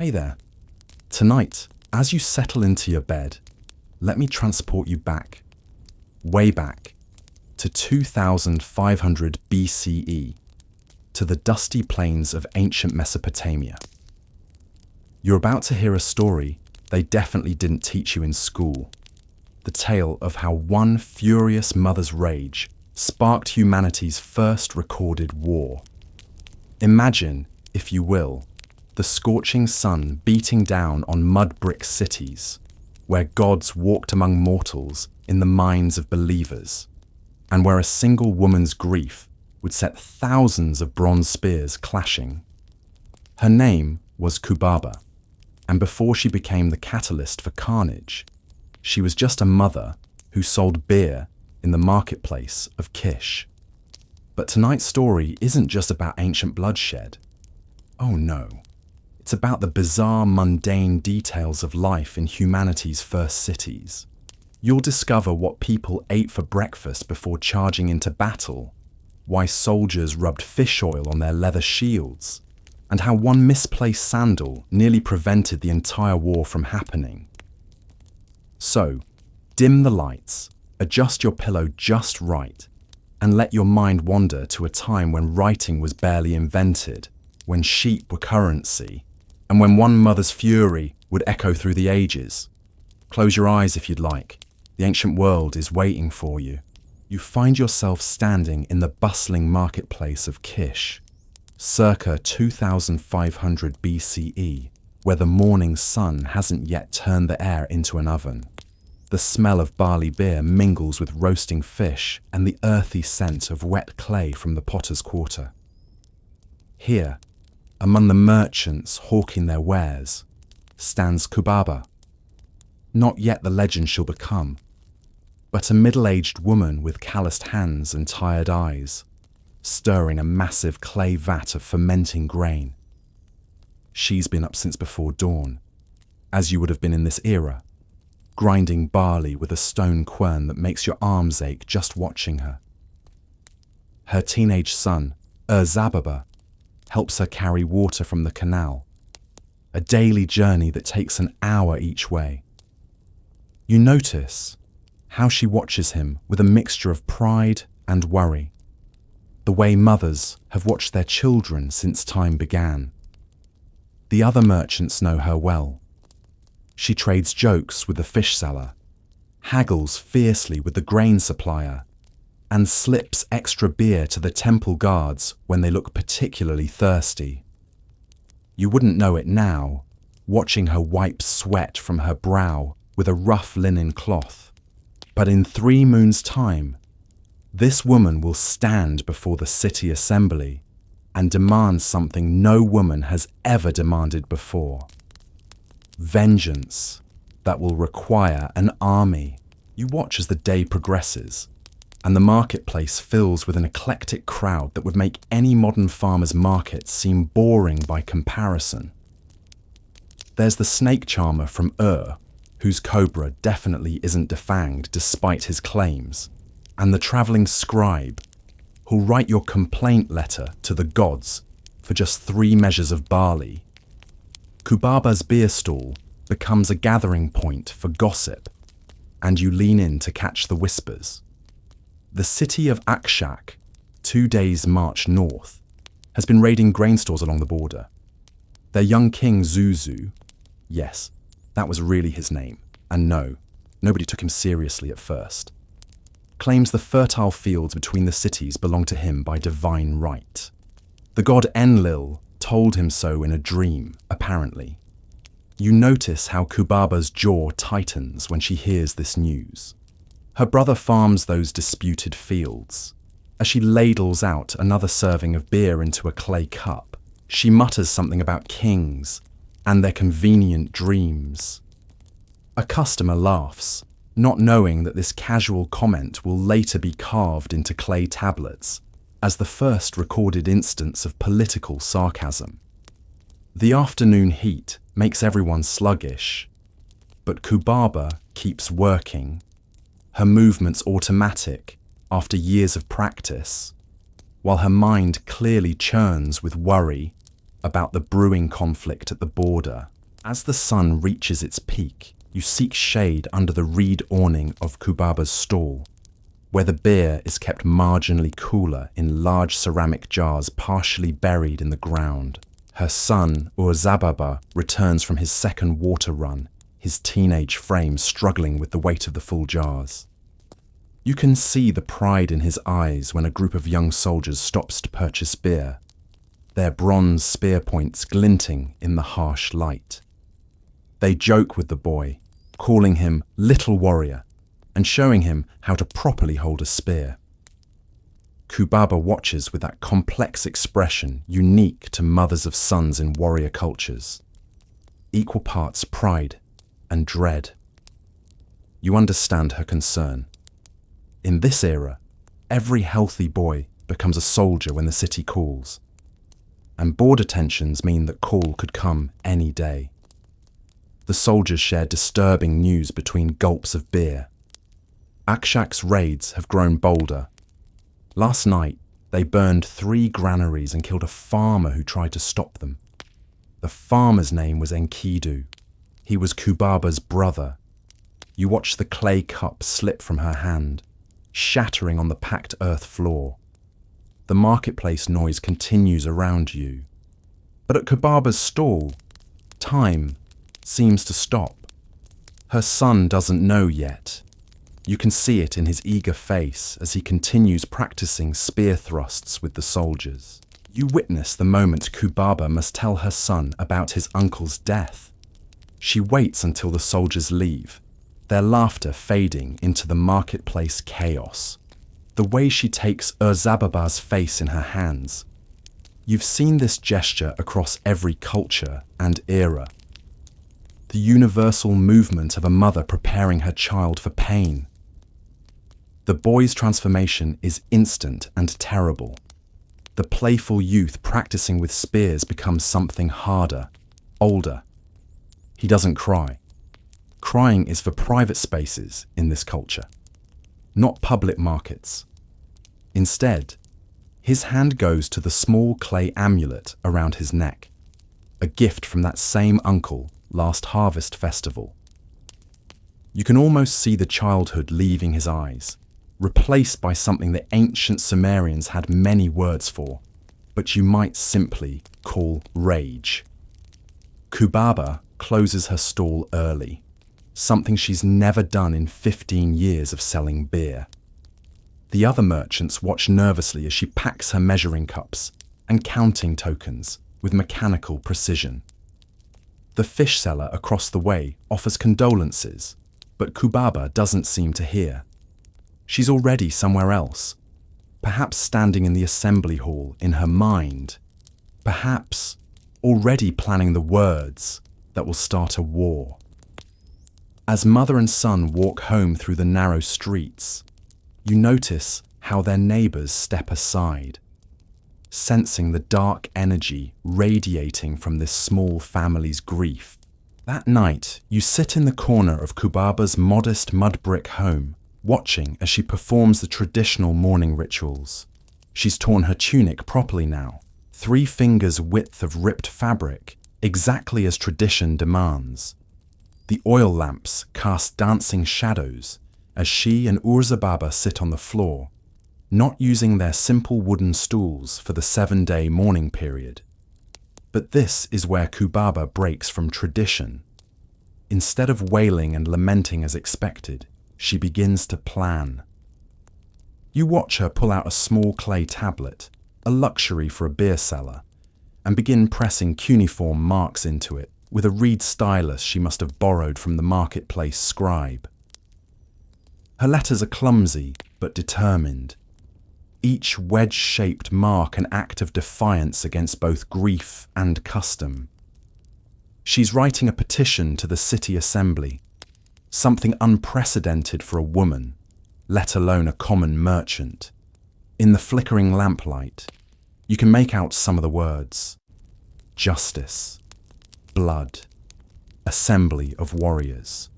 Hey there. Tonight, as you settle into your bed, let me transport you back, way back, to 2500 BCE, to the dusty plains of ancient Mesopotamia. You're about to hear a story they definitely didn't teach you in school. The tale of how one furious mother's rage sparked humanity's first recorded war. Imagine, if you will, the scorching sun beating down on mud brick cities, where gods walked among mortals in the minds of believers, and where a single woman's grief would set thousands of bronze spears clashing. Her name was Kubaba, and before she became the catalyst for carnage, she was just a mother who sold beer in the marketplace of Kish. But tonight's story isn't just about ancient bloodshed. Oh no. It's about the bizarre, mundane details of life in humanity's first cities. You'll discover what people ate for breakfast before charging into battle, why soldiers rubbed fish oil on their leather shields, and how one misplaced sandal nearly prevented the entire war from happening. So, dim the lights, adjust your pillow just right, and let your mind wander to a time when writing was barely invented, when sheep were currency, and when one mother's fury would echo through the ages. Close your eyes if you'd like. The ancient world is waiting for you. You find yourself standing in the bustling marketplace of Kish, circa 2500 BCE, where the morning sun hasn't yet turned the air into an oven. The smell of barley beer mingles with roasting fish and the earthy scent of wet clay from the potter's quarter. Here, among the merchants hawking their wares, stands Kubaba. Not yet the legend she'll become, but a middle-aged woman with calloused hands and tired eyes, stirring a massive clay vat of fermenting grain. She's been up since before dawn, as you would have been in this era, grinding barley with a stone quern that makes your arms ache just watching her. Her teenage son, Zababa, helps her carry water from the canal, a daily journey that takes an hour each way. You notice how she watches him with a mixture of pride and worry, the way mothers have watched their children since time began. The other merchants know her well. She trades jokes with the fish seller, haggles fiercely with the grain supplier, and slips extra beer to the temple guards when they look particularly thirsty. You wouldn't know it now, watching her wipe sweat from her brow with a rough linen cloth. But in 3 moons' time, this woman will stand before the city assembly and demand something no woman has ever demanded before. Vengeance that will require an army. You watch as the day progresses, and the marketplace fills with an eclectic crowd that would make any modern farmer's market seem boring by comparison. There's the snake charmer from whose cobra definitely isn't defanged despite his claims, and the travelling scribe, who'll write your complaint letter to the gods for just 3 measures of barley. Kubaba's beer stall becomes a gathering point for gossip, and you lean in to catch the whispers. The city of Akshak, 2 days' march north, has been raiding grain stores along the border. Their young king Zuzu, yes, that was really his name, and no, nobody took him seriously at first, claims the fertile fields between the cities belong to him by divine right. The god Enlil told him so in a dream, apparently. You notice how Kubaba's jaw tightens when she hears this news. Her brother farms those disputed fields. As she ladles out another serving of beer into a clay cup, she mutters something about kings and their convenient dreams. A customer laughs, not knowing that this casual comment will later be carved into clay tablets as the first recorded instance of political sarcasm. The afternoon heat makes everyone sluggish, but Kubaba keeps working, her movements automatic after years of practice, while her mind clearly churns with worry about the brewing conflict at the border. As the sun reaches its peak, you seek shade under the reed awning of Kubaba's stall, where the beer is kept marginally cooler in large ceramic jars partially buried in the ground. Her son, Urzababa, returns from his second water run, his teenage frame struggling with the weight of the full jars. You can see the pride in his eyes when a group of young soldiers stops to purchase beer, their bronze spear points glinting in the harsh light. They joke with the boy, calling him Little Warrior and showing him how to properly hold a spear. Kubaba watches with that complex expression unique to mothers of sons in warrior cultures, equal parts pride and dread. You understand her concern. In this era, every healthy boy becomes a soldier when the city calls, and border tensions mean that call could come any day. The soldiers share disturbing news between gulps of beer. Akshak's raids have grown bolder. Last night, they burned 3 granaries and killed a farmer who tried to stop them. The farmer's name was Enkidu. He was Kubaba's brother. You watch the clay cup slip from her hand, shattering on the packed earth floor. The marketplace noise continues around you. But at Kubaba's stall, time seems to stop. Her son doesn't know yet. You can see it in his eager face as he continues practicing spear thrusts with the soldiers. You witness the moment Kubaba must tell her son about his uncle's death. She waits until the soldiers leave, their laughter fading into the marketplace chaos. The way she takes Urzababa's face in her hands. You've seen this gesture across every culture and era. The universal movement of a mother preparing her child for pain. The boy's transformation is instant and terrible. The playful youth practicing with spears becomes something harder, older. He doesn't cry. Crying is for private spaces in this culture, not public markets. Instead, his hand goes to the small clay amulet around his neck, a gift from that same uncle last harvest festival. You can almost see the childhood leaving his eyes, replaced by something the ancient Sumerians had many words for, but you might simply call rage. Kubaba closes her stall early, something she's never done in 15 years of selling beer. The other merchants watch nervously as she packs her measuring cups and counting tokens with mechanical precision. The fish seller across the way offers condolences, but Kubaba doesn't seem to hear. She's already somewhere else, perhaps standing in the assembly hall in her mind, perhaps already planning the words that will start a war. As mother and son walk home through the narrow streets, you notice how their neighbors step aside, sensing the dark energy radiating from this small family's grief. That night, you sit in the corner of Kubaba's modest mud brick home, watching as she performs the traditional morning rituals. She's torn her tunic properly now, 3 fingers width of ripped fabric, exactly as tradition demands. The oil lamps cast dancing shadows as she and Urzababa sit on the floor, not using their simple wooden stools for the 7-day mourning period. But this is where Kubaba breaks from tradition. Instead of wailing and lamenting as expected, she begins to plan. You watch her pull out a small clay tablet, a luxury for a beer seller, and begin pressing cuneiform marks into it with a reed stylus she must have borrowed from the marketplace scribe. Her letters are clumsy but determined, each wedge-shaped mark an act of defiance against both grief and custom. She's writing a petition to the city assembly, something unprecedented for a woman, let alone a common merchant. In the flickering lamplight, you can make out some of the words: justice, blood, assembly of warriors.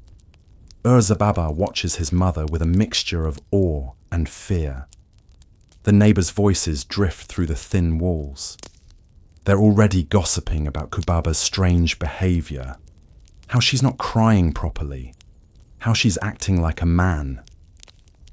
Urzababa watches his mother with a mixture of awe and fear. The neighbors' voices drift through the thin walls. They're already gossiping about Kubaba's strange behavior, how she's not crying properly, how she's acting like a man.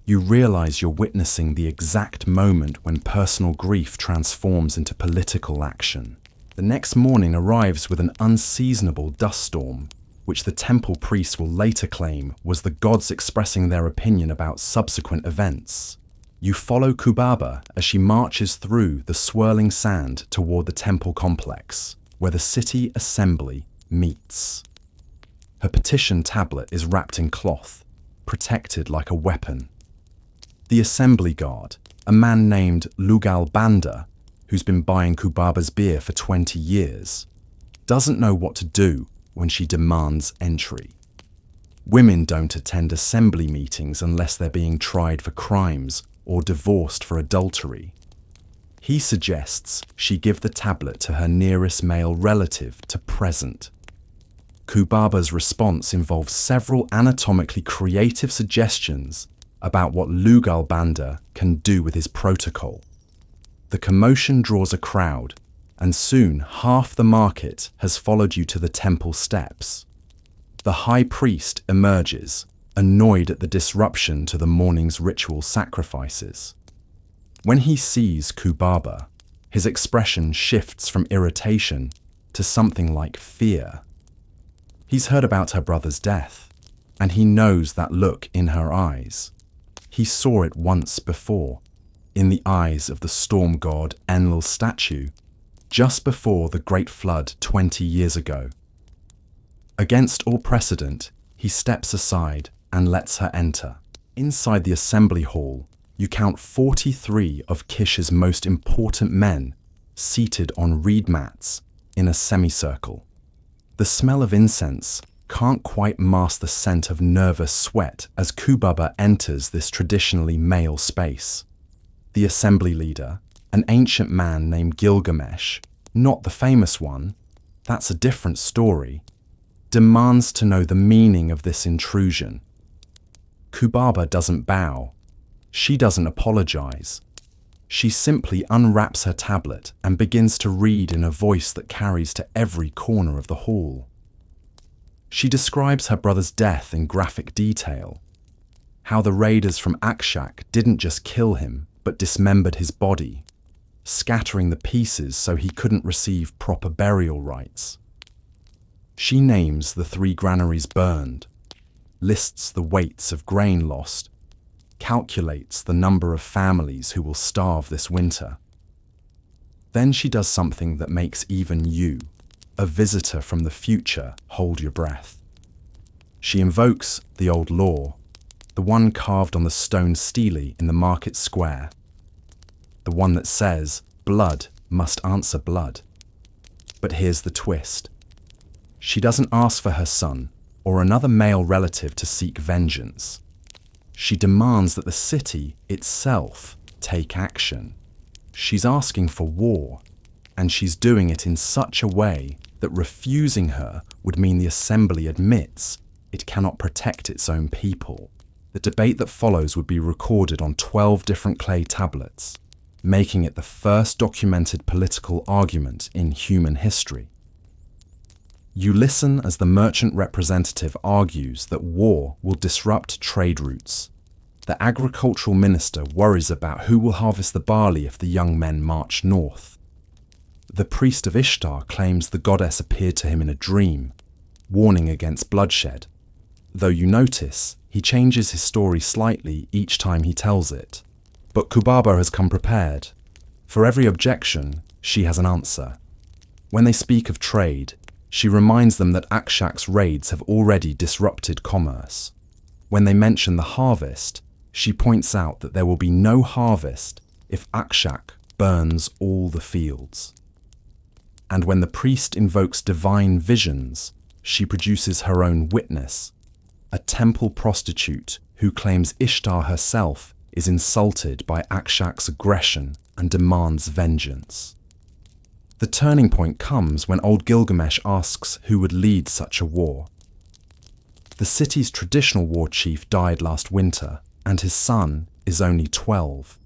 You realize you're witnessing the exact moment when personal grief transforms into political action. The next morning arrives with an unseasonable dust storm, which the temple priests will later claim was the gods expressing their opinion about subsequent events. You follow Kubaba as she marches through the swirling sand toward the temple complex, where the city assembly meets. Her petition tablet is wrapped in cloth, protected like a weapon. The assembly guard, a man named Lugal Banda, who's been buying Kubaba's beer for 20 years, doesn't know what to do when she demands entry. Women don't attend assembly meetings unless they're being tried for crimes or divorced for adultery. He suggests she give the tablet to her nearest male relative to present. Kubaba's response involves several anatomically creative suggestions about what Lugal Banda can do with his protocol. The commotion draws a crowd, and soon half the market has followed you to the temple steps. The high priest emerges, annoyed at the disruption to the morning's ritual sacrifices. When he sees Kubaba, his expression shifts from irritation to something like fear. He's heard about her brother's death, and he knows that look in her eyes. He saw it once before, in the eyes of the storm god Enlil's statue, just before the Great Flood 20 years ago. Against all precedent, he steps aside and lets her enter. Inside the assembly hall, you count 43 of Kish's most important men seated on reed mats in a semicircle. The smell of incense can't quite mask the scent of nervous sweat as Kubaba enters this traditionally male space. The assembly leader, an ancient man named Gilgamesh, not the famous one, that's a different story, demands to know the meaning of this intrusion. Kubaba doesn't bow. She doesn't apologize. She simply unwraps her tablet and begins to read in a voice that carries to every corner of the hall. She describes her brother's death in graphic detail, how the raiders from Akshak didn't just kill him, but dismembered his body, scattering the pieces so he couldn't receive proper burial rites. She names the 3 granaries burned, lists the weights of grain lost, calculates the number of families who will starve this winter. Then she does something that makes even you, a visitor from the future, hold your breath. She invokes the old law, the one carved on the stone stele in the market square, the one that says blood must answer blood. But here's the twist. She doesn't ask for her son or another male relative to seek vengeance. She demands that the city itself take action. She's asking for war, and she's doing it in such a way that refusing her would mean the assembly admits it cannot protect its own people. The debate that follows would be recorded on 12 different clay tablets, making it the first documented political argument in human history. You listen as the merchant representative argues that war will disrupt trade routes. The agricultural minister worries about who will harvest the barley if the young men march north. The priest of Ishtar claims the goddess appeared to him in a dream, warning against bloodshed, though you notice he changes his story slightly each time he tells it. But Kubaba has come prepared. For every objection, she has an answer. When they speak of trade, she reminds them that Akshak's raids have already disrupted commerce. When they mention the harvest, she points out that there will be no harvest if Akshak burns all the fields. And when the priest invokes divine visions, she produces her own witness, a temple prostitute who claims Ishtar herself is insulted by Akshak's aggression and demands vengeance. The turning point comes when old Gilgamesh asks who would lead such a war. The city's traditional war chief died last winter, and his son is only 12.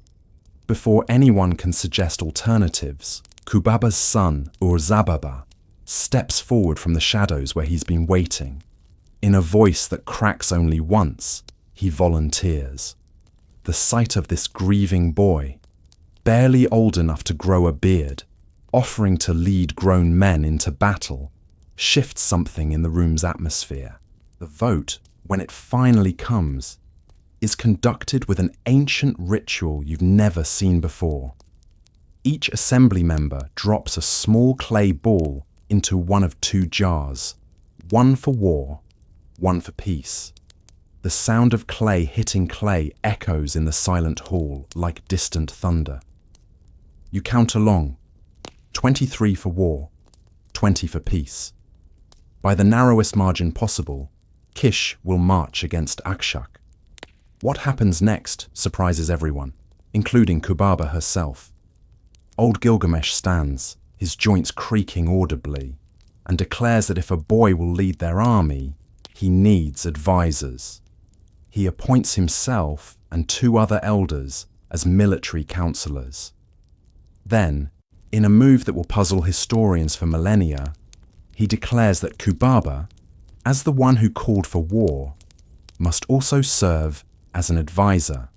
Before anyone can suggest alternatives, Kubaba's son, Urzababa, steps forward from the shadows where he's been waiting. In a voice that cracks only once, he volunteers. The sight of this grieving boy, barely old enough to grow a beard, offering to lead grown men into battle, shifts something in the room's atmosphere. The vote, when it finally comes, is conducted with an ancient ritual you've never seen before. Each assembly member drops a small clay ball into one of two jars, one for war, one for peace. The sound of clay hitting clay echoes in the silent hall like distant thunder. You count along, 23 for war, 20 for peace. By the narrowest margin possible, Kish will march against Akshak. What happens next surprises everyone, including Kubaba herself. Old Gilgamesh stands, his joints creaking audibly, and declares that if a boy will lead their army, he needs advisors. He appoints himself and 2 other elders as military counselors. Then, in a move that will puzzle historians for millennia, he declares that Kubaba, as the one who called for war, must also serve as an advisor.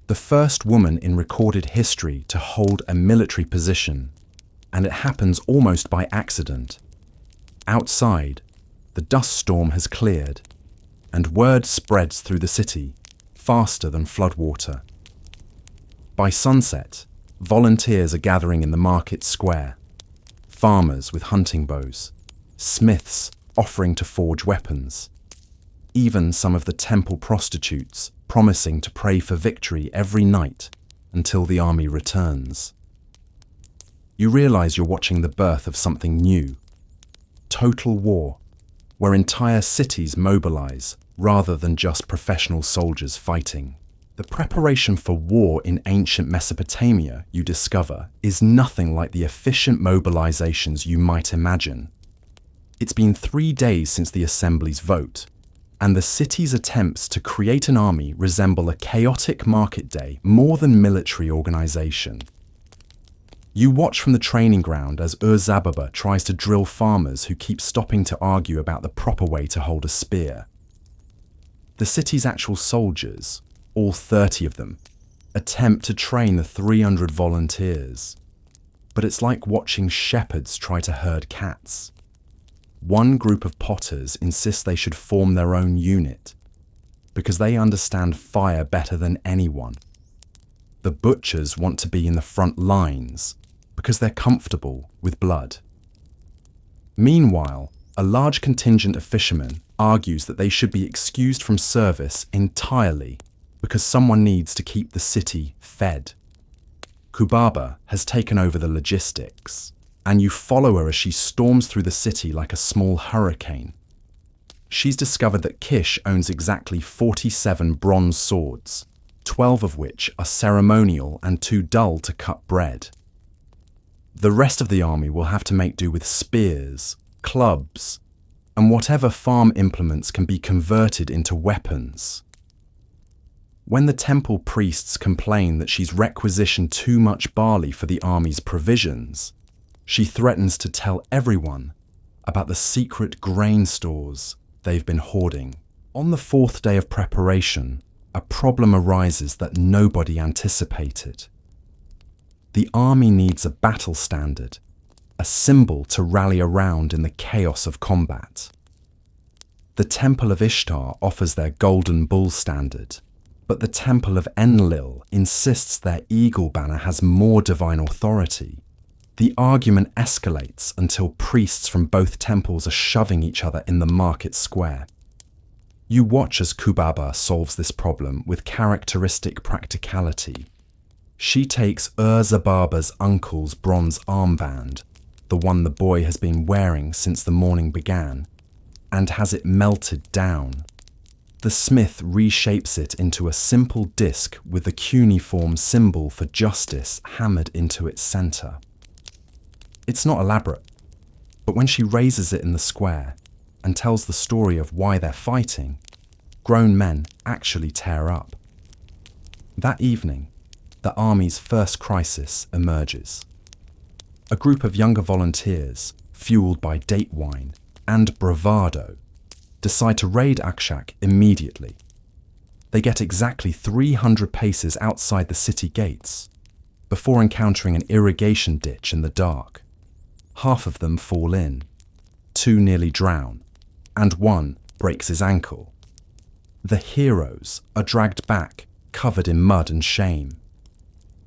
The first woman in recorded history to hold a military position, and it happens almost by accident. Outside, the dust storm has cleared, and word spreads through the city faster than floodwater. By sunset, volunteers are gathering in the market square, farmers with hunting bows, smiths offering to forge weapons, even some of the temple prostitutes promising to pray for victory every night until the army returns. You realize you're watching the birth of something new. Total war, where entire cities mobilize rather than just professional soldiers fighting. The preparation for war in ancient Mesopotamia, you discover, is nothing like the efficient mobilizations you might imagine. It's been 3 days since the assembly's vote, and the city's attempts to create an army resemble a chaotic market day more than military organization. You watch from the training ground as Urzababa tries to drill farmers who keep stopping to argue about the proper way to hold a spear. The city's actual soldiers, all 30 of them, attempt to train the 300 volunteers. But it's like watching shepherds try to herd cats. One group of potters insists they should form their own unit because they understand fire better than anyone. The butchers want to be in the front lines because they're comfortable with blood. Meanwhile, a large contingent of fishermen argues that they should be excused from service entirely because someone needs to keep the city fed. Kubaba has taken over the logistics, and you follow her as she storms through the city like a small hurricane. She's discovered that Kish owns exactly 47 bronze swords, 12 of which are ceremonial and too dull to cut bread. The rest of the army will have to make do with spears, clubs, and whatever farm implements can be converted into weapons. When the temple priests complain that she's requisitioned too much barley for the army's provisions, she threatens to tell everyone about the secret grain stores they've been hoarding. On the 4th day of preparation, a problem arises that nobody anticipated. The army needs a battle standard, a symbol to rally around in the chaos of combat. The Temple of Ishtar offers their golden bull standard, but the Temple of Enlil insists their eagle banner has more divine authority. The argument escalates until priests from both temples are shoving each other in the market square. You watch as Kubaba solves this problem with characteristic practicality. She takes Urzababa's uncle's bronze armband, the one the boy has been wearing since the morning began, and has it melted down. The smith reshapes it into a simple disc with the cuneiform symbol for justice hammered into its center. It's not elaborate, but when she raises it in the square and tells the story of why they're fighting, grown men actually tear up. That evening, the army's first crisis emerges. A group of younger volunteers, fueled by date wine and bravado, decide to raid Akshak immediately. They get exactly 300 paces outside the city gates before encountering an irrigation ditch in the dark. Half of them fall in, 2 nearly drown, and 1 breaks his ankle. The heroes are dragged back, covered in mud and shame.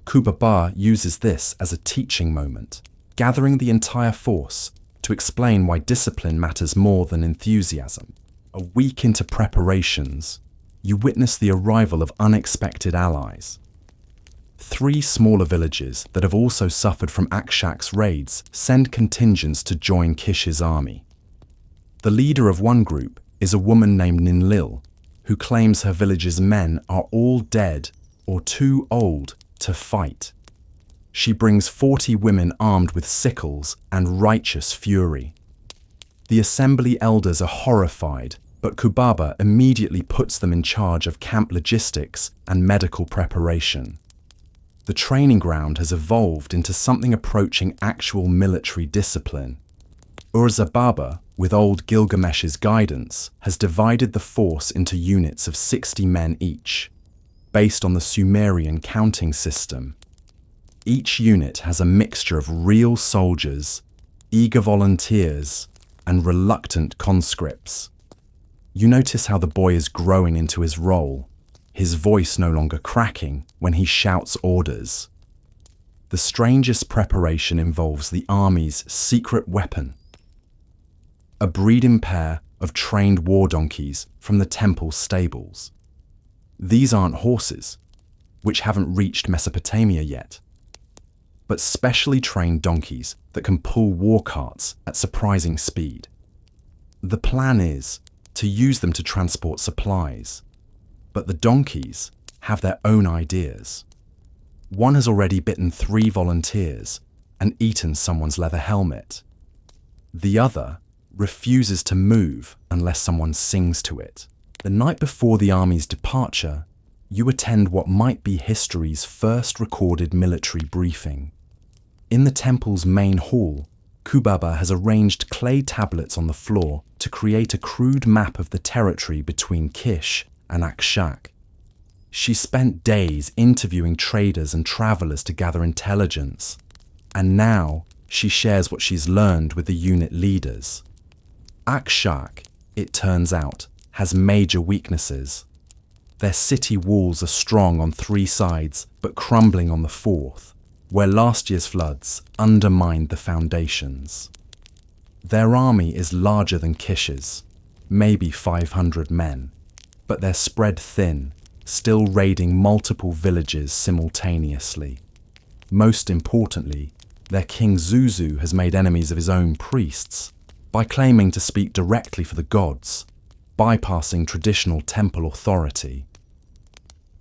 Kubaba uses this as a teaching moment, gathering the entire force to explain why discipline matters more than enthusiasm. A week into preparations, you witness the arrival of unexpected allies. 3 smaller villages that have also suffered from Akshak's raids send contingents to join Kish's army. The leader of one group is a woman named Ninlil, who claims her village's men are all dead or too old to fight. She brings 40 women armed with sickles and righteous fury. The assembly elders are horrified, but Kubaba immediately puts them in charge of camp logistics and medical preparation. The training ground has evolved into something approaching actual military discipline. Urzababa, with old Gilgamesh's guidance, has divided the force into units of 60 men each, based on the Sumerian counting system. Each unit has a mixture of real soldiers, eager volunteers, and reluctant conscripts. You notice how the boy is growing into his role, his voice no longer cracking when he shouts orders. The strangest preparation involves the army's secret weapon, a breeding pair of trained war donkeys from the temple stables. These aren't horses, which haven't reached Mesopotamia yet, but specially trained donkeys that can pull war carts at surprising speed. The plan is to use them to transport supplies, but the donkeys have their own ideas. One has already bitten 3 volunteers and eaten someone's leather helmet. The other refuses to move unless someone sings to it. The night before the army's departure, you attend what might be history's first recorded military briefing. In the temple's main hall, Kubaba has arranged clay tablets on the floor to create a crude map of the territory between Kish and Akshak. She spent days interviewing traders and travelers to gather intelligence, and now she shares what she's learned with the unit leaders. Akshak, it turns out, has major weaknesses. Their city walls are strong on 3 sides, but crumbling on the 4th, where last year's floods undermined the foundations. Their army is larger than Kish's, maybe 500 men, but they're spread thin, still raiding multiple villages simultaneously. Most importantly, their king Zuzu has made enemies of his own priests by claiming to speak directly for the gods, bypassing traditional temple authority.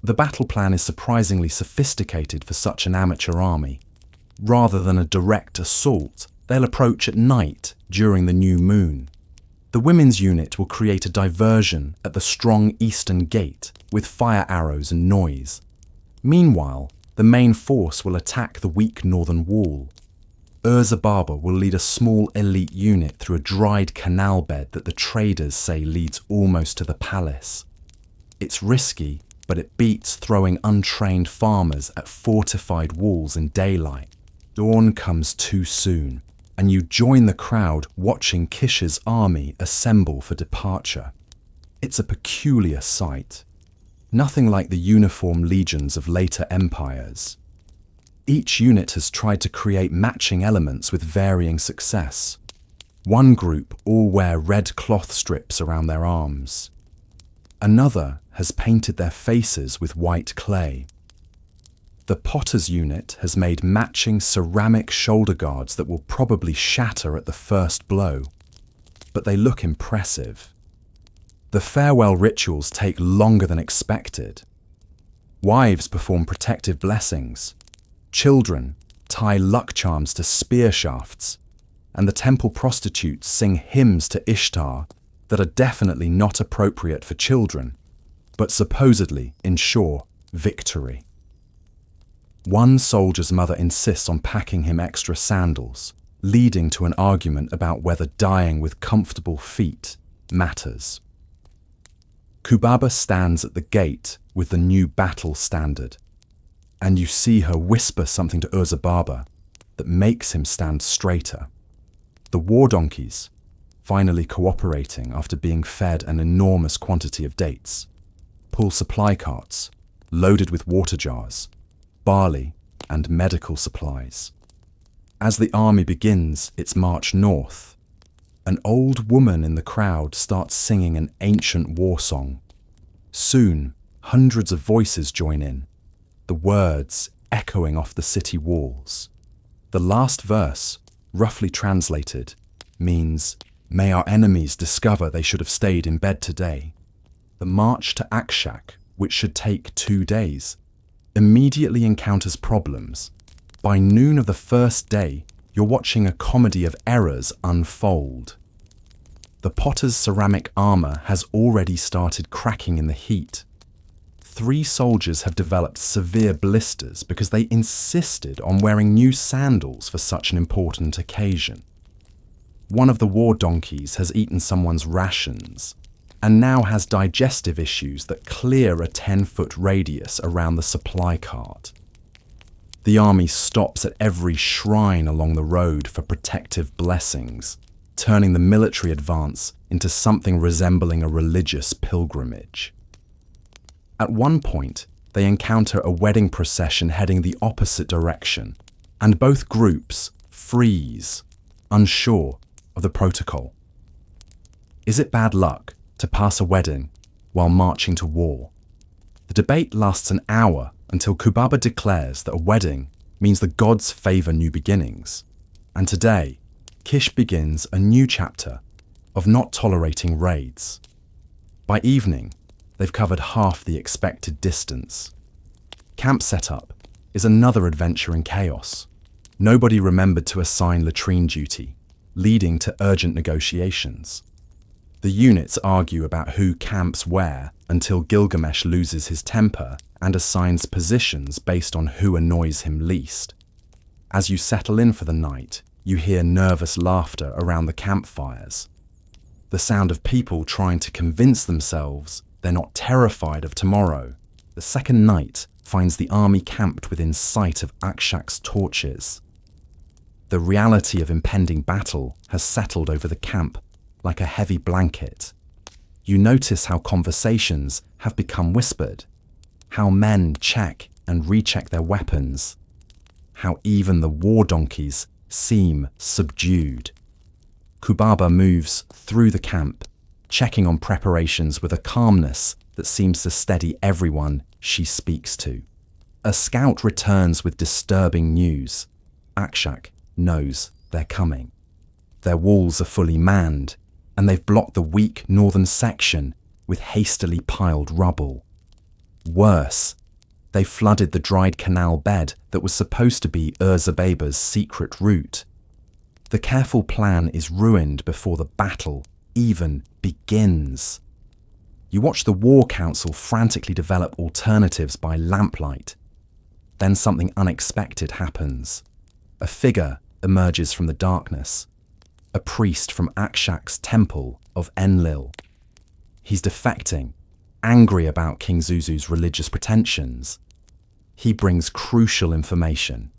The battle plan is surprisingly sophisticated for such an amateur army. Rather than a direct assault, they'll approach at night during the new moon. The women's unit will create a diversion at the strong eastern gate with fire arrows and noise. Meanwhile, the main force will attack the weak northern wall. Urzababa will lead a small elite unit through a dried canal bed that the traders say leads almost to the palace. It's risky, but it beats throwing untrained farmers at fortified walls in daylight. Dawn comes too soon, and you join the crowd watching Kish's army assemble for departure. It's a peculiar sight, nothing like the uniform legions of later empires. Each unit has tried to create matching elements with varying success. One group all wear red cloth strips around their arms. Another has painted their faces with white clay. The potter's unit has made matching ceramic shoulder guards that will probably shatter at the first blow, but they look impressive. The farewell rituals take longer than expected. Wives perform protective blessings. Children tie luck charms to spear shafts, and the temple prostitutes sing hymns to Ishtar that are definitely not appropriate for children, but supposedly ensure victory. One soldier's mother insists on packing him extra sandals, leading to an argument about whether dying with comfortable feet matters. Kubaba stands at the gate with the new battle standard, and you see her whisper something to Urzababa that makes him stand straighter. The war donkeys, finally cooperating after being fed an enormous quantity of dates, pull supply carts loaded with water jars, barley, and medical supplies. As the army begins its march north, an old woman in the crowd starts singing an ancient war song. Soon, hundreds of voices join in, the words echoing off the city walls. The last verse, roughly translated, means, "May our enemies discover they should have stayed in bed today." The march to Akshak, which should take 2 days, immediately encounters problems. By noon of the first day, you're watching a comedy of errors unfold. The potter's ceramic armor has already started cracking in the heat. 3 soldiers have developed severe blisters because they insisted on wearing new sandals for such an important occasion. One of the war donkeys has eaten someone's rations and now has digestive issues that clear a 10-foot radius around the supply cart. The army stops at every shrine along the road for protective blessings, turning the military advance into something resembling a religious pilgrimage. At one point, they encounter a wedding procession heading the opposite direction, and both groups freeze, unsure of the protocol. Is it bad luck to pass a wedding while marching to war? The debate lasts an hour until Kubaba declares that a wedding means the gods favor new beginnings. And today, Kish begins a new chapter of not tolerating raids. By evening, they've covered half the expected distance. Camp setup is another adventure in chaos. Nobody remembered to assign latrine duty, leading to urgent negotiations. The units argue about who camps where until Gilgamesh loses his temper and assigns positions based on who annoys him least. As you settle in for the night, you hear nervous laughter around the campfires. The sound of people trying to convince themselves they're not terrified of tomorrow. The second night finds the army camped within sight of Akshak's torches. The reality of impending battle has settled over the camp like a heavy blanket. You notice how conversations have become whispered, how men check and recheck their weapons, how even the war donkeys seem subdued. Kubaba moves through the camp, checking on preparations with a calmness that seems to steady everyone she speaks to. A scout returns with disturbing news. Akshak knows they're coming. Their walls are fully manned, and they've blocked the weak northern section with hastily piled rubble. Worse, they flooded the dried canal bed that was supposed to be Urzababa's secret route. The careful plan is ruined before the battle even begins. You watch the War Council frantically develop alternatives by lamplight. Then something unexpected happens. A figure emerges from the darkness, a priest from Akshak's temple of Enlil. He's defecting, angry about King Zuzu's religious pretensions. He brings crucial information.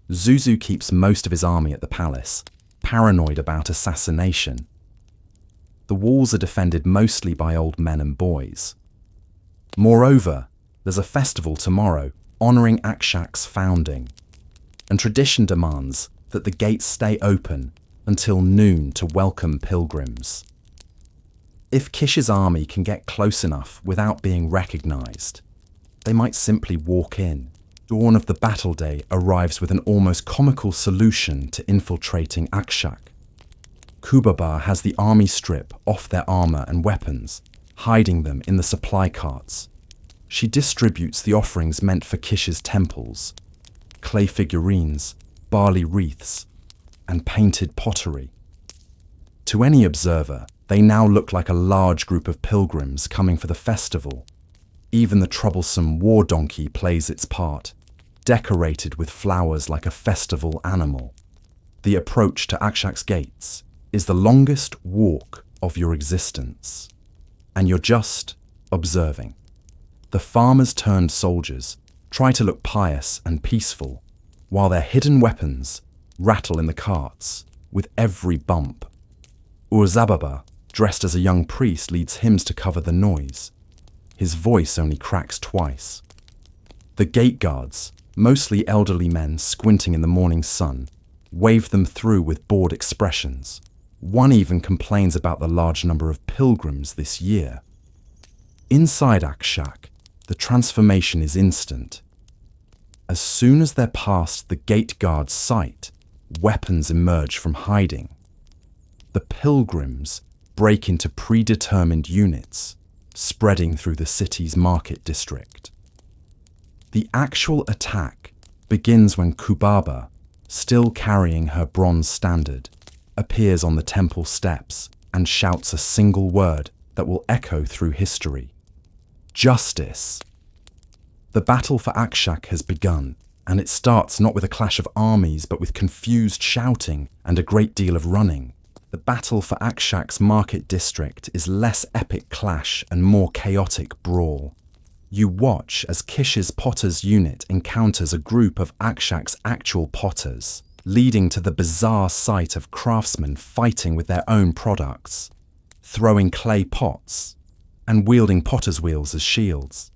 Zuzu keeps most of his army at the palace, paranoid about assassination. The walls are defended mostly by old men and boys. Moreover, there's a festival tomorrow honouring Akshak's founding, and tradition demands that the gates stay open until noon to welcome pilgrims. If Kish's army can get close enough without being recognised, they might simply walk in. Dawn of the battle day arrives with an almost comical solution to infiltrating Akshak. Kubaba has the army strip off their armour and weapons, hiding them in the supply carts. She distributes the offerings meant for Kish's temples: clay figurines, barley wreaths, and painted pottery. To any observer, they now look like a large group of pilgrims coming for the festival. Even the troublesome war donkey plays its part, decorated with flowers like a festival animal. The approach to Akshak's gates is the longest walk of your existence, and you're just observing. The farmers turned soldiers try to look pious and peaceful, while their hidden weapons rattle in the carts with every bump. Urzababa, dressed as a young priest, leads hymns to cover the noise. His voice only cracks twice. The gate guards, mostly elderly men squinting in the morning sun, wave them through with bored expressions. One even complains about the large number of pilgrims this year. Inside Akshak, the transformation is instant. As soon as they're past the gate guard's sight, weapons emerge from hiding. The pilgrims break into predetermined units, spreading through the city's market district. The actual attack begins when Kubaba, still carrying her bronze standard, appears on the temple steps and shouts a single word that will echo through history: justice. The battle for Akshak has begun, and it starts not with a clash of armies but with confused shouting and a great deal of running. The battle for Akshak's market district is less epic clash and more chaotic brawl. You watch as Kish's Potters unit encounters a group of Akshak's actual potters, leading to the bizarre sight of craftsmen fighting with their own products, throwing clay pots, and wielding potter's wheels as shields.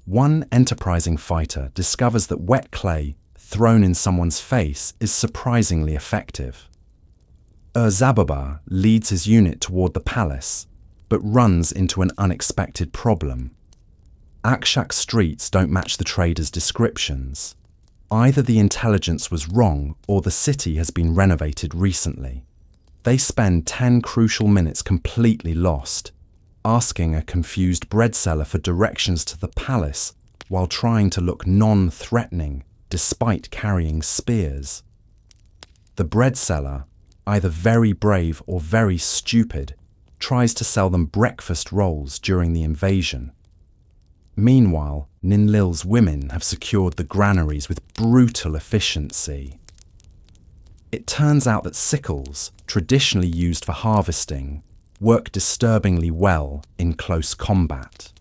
One enterprising fighter discovers that wet clay thrown in someone's face is surprisingly effective. Urzababa leads his unit toward the palace, but runs into an unexpected problem. Akshak's streets don't match the traders' descriptions. Either the intelligence was wrong or the city has been renovated recently. They spend 10 crucial minutes completely lost, asking a confused bread seller for directions to the palace while trying to look non-threatening despite carrying spears. The bread seller, either very brave or very stupid, tries to sell them breakfast rolls during the invasion. Meanwhile, Ninlil's women have secured the granaries with brutal efficiency. It turns out that sickles, traditionally used for harvesting, work disturbingly well in close combat.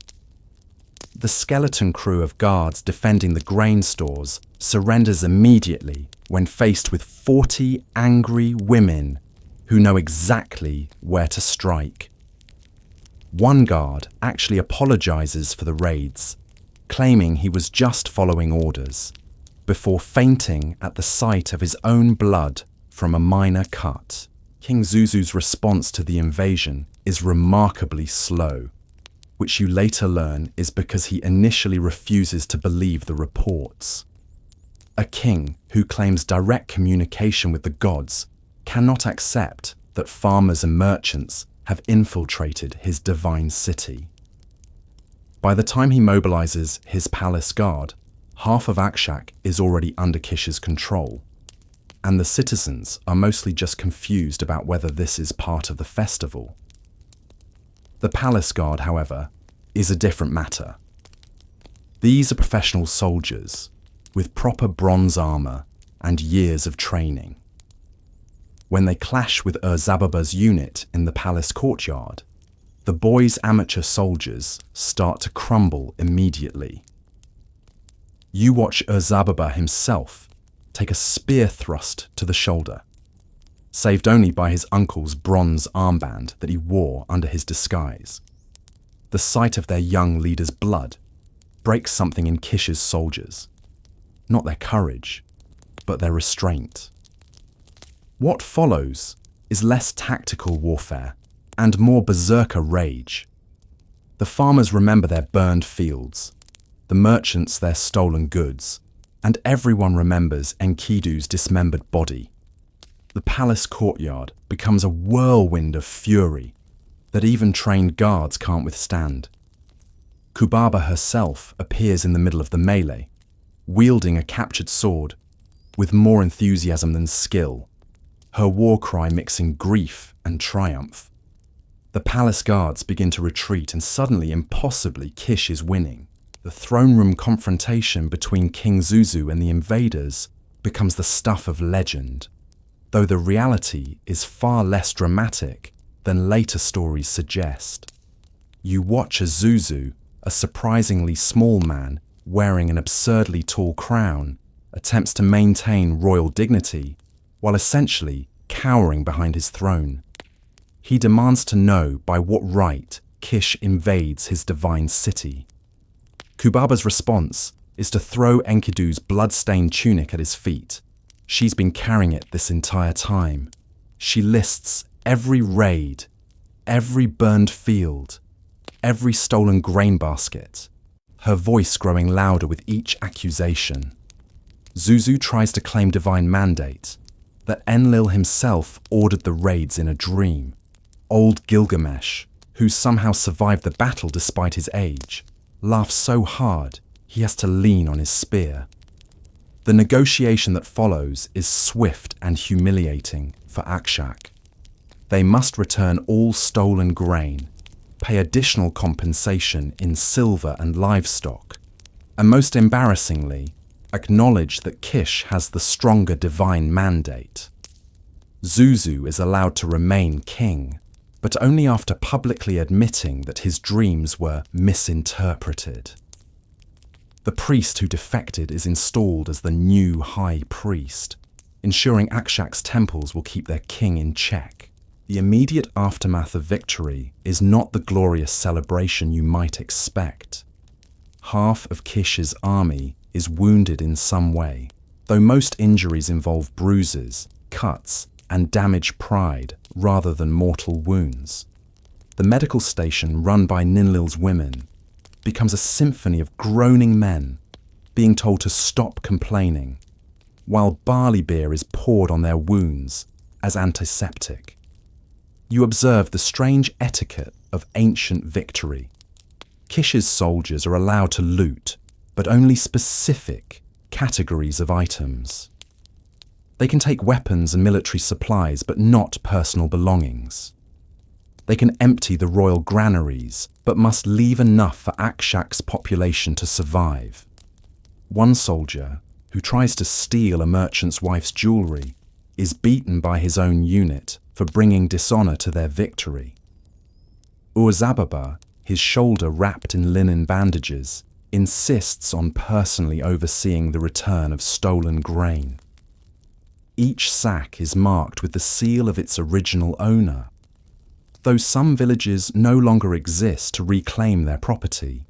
The skeleton crew of guards defending the grain stores surrenders immediately when faced with 40 angry women who know exactly where to strike. One guard actually apologizes for the raids, claiming he was just following orders, before fainting at the sight of his own blood from a minor cut. King Zuzu's response to the invasion is remarkably slow, which you later learn is because he initially refuses to believe the reports. A king who claims direct communication with the gods cannot accept that farmers and merchants have infiltrated his divine city. By the time he mobilizes his palace guard, half of Akshak is already under Kish's control, and the citizens are mostly just confused about whether this is part of the festival. The palace guard, however, is a different matter. These are professional soldiers with proper bronze armor and years of training. When they clash with Urzababa's unit in the palace courtyard, the boys' amateur soldiers start to crumble immediately. You watch Urzababa himself take a spear thrust to the shoulder, saved only by his uncle's bronze armband that he wore under his disguise. The sight of their young leader's blood breaks something in Kish's soldiers. Not their courage, but their restraint. What follows is less tactical warfare and more berserker rage. The farmers remember their burned fields, the merchants their stolen goods, and everyone remembers Enkidu's dismembered body. The palace courtyard becomes a whirlwind of fury that even trained guards can't withstand. Kubaba herself appears in the middle of the melee, wielding a captured sword with more enthusiasm than skill, her war cry mixing grief and triumph. The palace guards begin to retreat and suddenly, impossibly, Kish is winning. The throne room confrontation between King Zuzu and the invaders becomes the stuff of legend, though the reality is far less dramatic than later stories suggest. You watch as Zuzu, a surprisingly small man wearing an absurdly tall crown, attempts to maintain royal dignity while essentially cowering behind his throne. He demands to know by what right Kish invades his divine city. Kubaba's response is to throw Enkidu's blood-stained tunic at his feet. She's been carrying it this entire time. She lists every raid, every burned field, every stolen grain basket, her voice growing louder with each accusation. Zuzu tries to claim divine mandate, that Enlil himself ordered the raids in a dream. Old Gilgamesh, who somehow survived the battle despite his age, laughs so hard he has to lean on his spear. The negotiation that follows is swift and humiliating for Akshak. They must return all stolen grain, pay additional compensation in silver and livestock, and most embarrassingly, acknowledge that Kish has the stronger divine mandate. Zuzu is allowed to remain king, but only after publicly admitting that his dreams were misinterpreted. The priest who defected is installed as the new high priest, ensuring Akshak's temples will keep their king in check. The immediate aftermath of victory is not the glorious celebration you might expect. Half of Kish's army is wounded in some way, though most injuries involve bruises, cuts, and damaged pride rather than mortal wounds. The medical station run by Ninlil's women becomes a symphony of groaning men being told to stop complaining, while barley beer is poured on their wounds as antiseptic. You observe the strange etiquette of ancient victory. Kish's soldiers are allowed to loot, but only specific categories of items. They can take weapons and military supplies, but not personal belongings. They can empty the royal granaries, but must leave enough for Akshak's population to survive. One soldier, who tries to steal a merchant's wife's jewelry, is beaten by his own unit for bringing dishonor to their victory. Urzababa, his shoulder wrapped in linen bandages, insists on personally overseeing the return of stolen grain. Each sack is marked with the seal of its original owner, though some villages no longer exist to reclaim their property.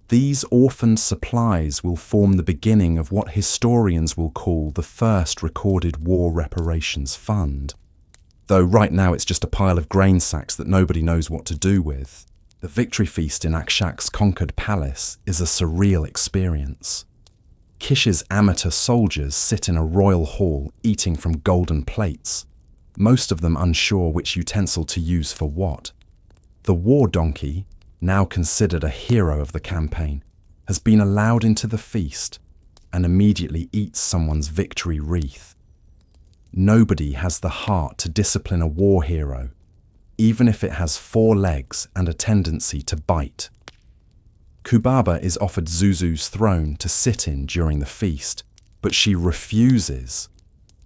These orphaned supplies will form the beginning of what historians will call the first recorded war reparations fund. Though right now it's just a pile of grain sacks that nobody knows what to do with, the victory feast in Akshak's conquered palace is a surreal experience. Kish's amateur soldiers sit in a royal hall eating from golden plates, most of them unsure which utensil to use for what. The war donkey, now considered a hero of the campaign, has been allowed into the feast and immediately eats someone's victory wreath. Nobody has the heart to discipline a war hero, even if it has 4 legs and a tendency to bite. Kubaba is offered Zuzu's throne to sit in during the feast, but she refuses,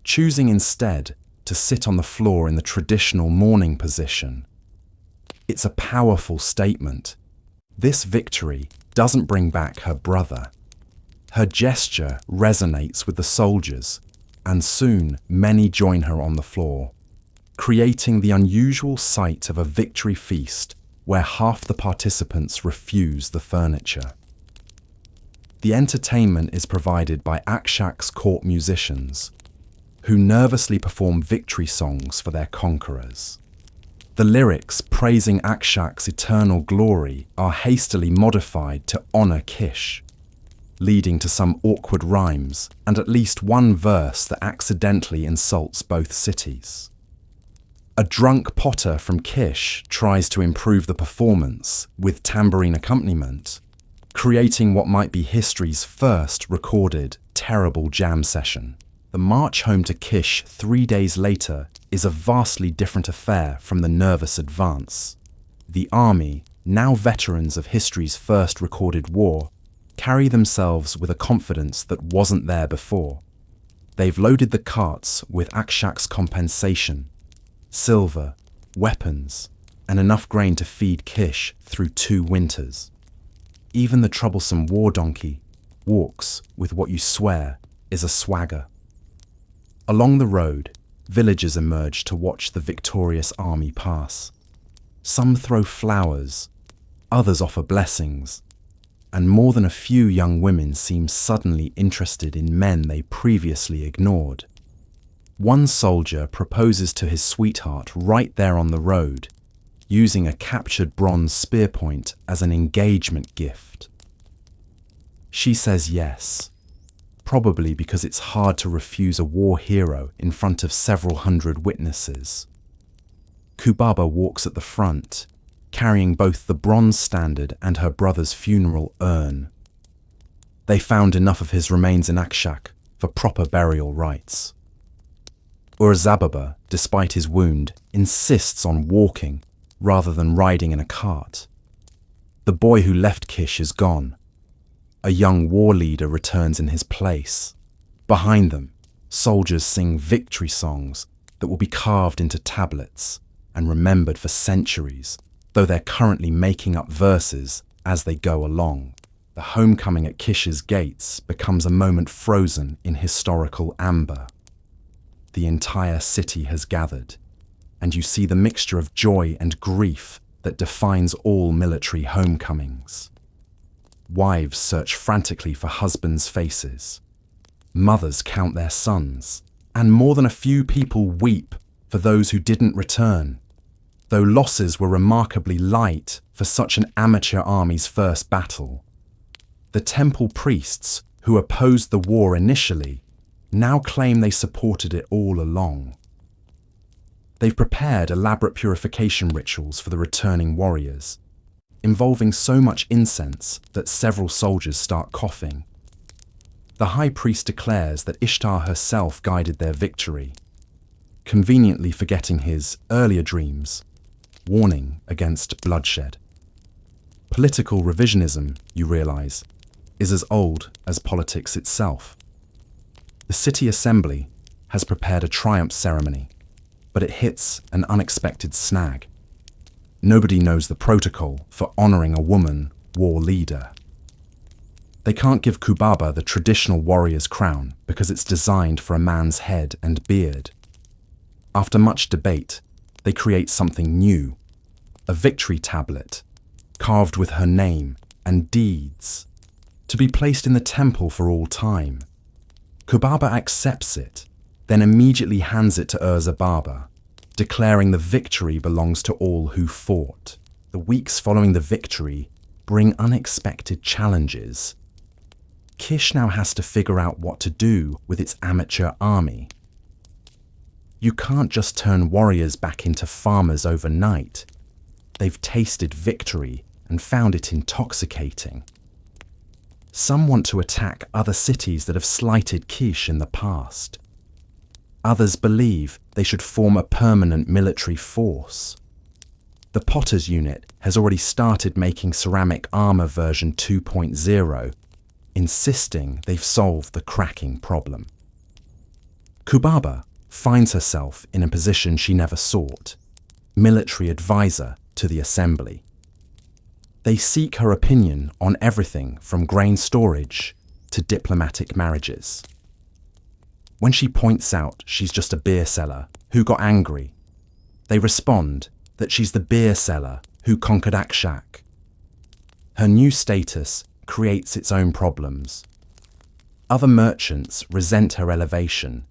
choosing instead to sit on the floor in the traditional mourning position. It's a powerful statement. This victory doesn't bring back her brother. Her gesture resonates with the soldiers, and soon many join her on the floor, creating the unusual sight of a victory feast where half the participants refuse the furniture. The entertainment is provided by Akshak's court musicians, who nervously perform victory songs for their conquerors. The lyrics praising Akshak's eternal glory are hastily modified to honor Kish, leading to some awkward rhymes and at least one verse that accidentally insults both cities. A drunk potter from Kish tries to improve the performance with tambourine accompaniment, creating what might be history's first recorded terrible jam session. The march home to Kish 3 days later is a vastly different affair from the nervous advance. The army, now veterans of history's first recorded war, carry themselves with a confidence that wasn't there before. They've loaded the carts with Akshak's compensation, silver, weapons, and enough grain to feed Kish through 2 winters. Even the troublesome war donkey walks with what you swear is a swagger. Along the road, villagers emerge to watch the victorious army pass. Some throw flowers, others offer blessings, and more than a few young women seem suddenly interested in men they previously ignored. One soldier proposes to his sweetheart right there on the road, using a captured bronze spear point as an engagement gift. She says yes, probably because it's hard to refuse a war hero in front of several hundred witnesses. Kubaba walks at the front, carrying both the bronze standard and her brother's funeral urn. They found enough of his remains in Akshak for proper burial rites. Zababa, despite his wound, insists on walking rather than riding in a cart. The boy who left Kish is gone. A young war leader returns in his place. Behind them, soldiers sing victory songs that will be carved into tablets and remembered for centuries, though they're currently making up verses as they go along. The homecoming at Kish's gates becomes a moment frozen in historical amber. The entire city has gathered, and you see the mixture of joy and grief that defines all military homecomings. Wives search frantically for husbands' faces. Mothers count their sons, and more than a few people weep for those who didn't return. Though losses were remarkably light for such an amateur army's first battle. The temple priests, who opposed the war initially, now claim they supported it all along. They've prepared elaborate purification rituals for the returning warriors, involving so much incense that several soldiers start coughing. The high priest declares that Ishtar herself guided their victory, conveniently forgetting his earlier dreams, warning against bloodshed. Political revisionism, you realize, is as old as politics itself. The city assembly has prepared a triumph ceremony, but it hits an unexpected snag. Nobody knows the protocol for honoring a woman war leader. They can't give Kubaba the traditional warrior's crown because it's designed for a man's head and beard. After much debate, they create something new, a victory tablet, carved with her name and deeds, to be placed in the temple for all time. Kubaba accepts it, then immediately hands it to Zababa, declaring the victory belongs to all who fought. The weeks following the victory bring unexpected challenges. Kish now has to figure out what to do with its amateur army. You can't just turn warriors back into farmers overnight. They've tasted victory and found it intoxicating. Some want to attack other cities that have slighted Kish in the past. Others believe they should form a permanent military force. The Potter's unit has already started making ceramic armor version 2.0, insisting they've solved the cracking problem. Kubaba finds herself in a position she never sought, military advisor to the assembly. They seek her opinion on everything from grain storage to diplomatic marriages. When she points out she's just a beer seller who got angry, they respond that she's the beer seller who conquered Akshak. Her new status creates its own problems. Other merchants resent her elevation,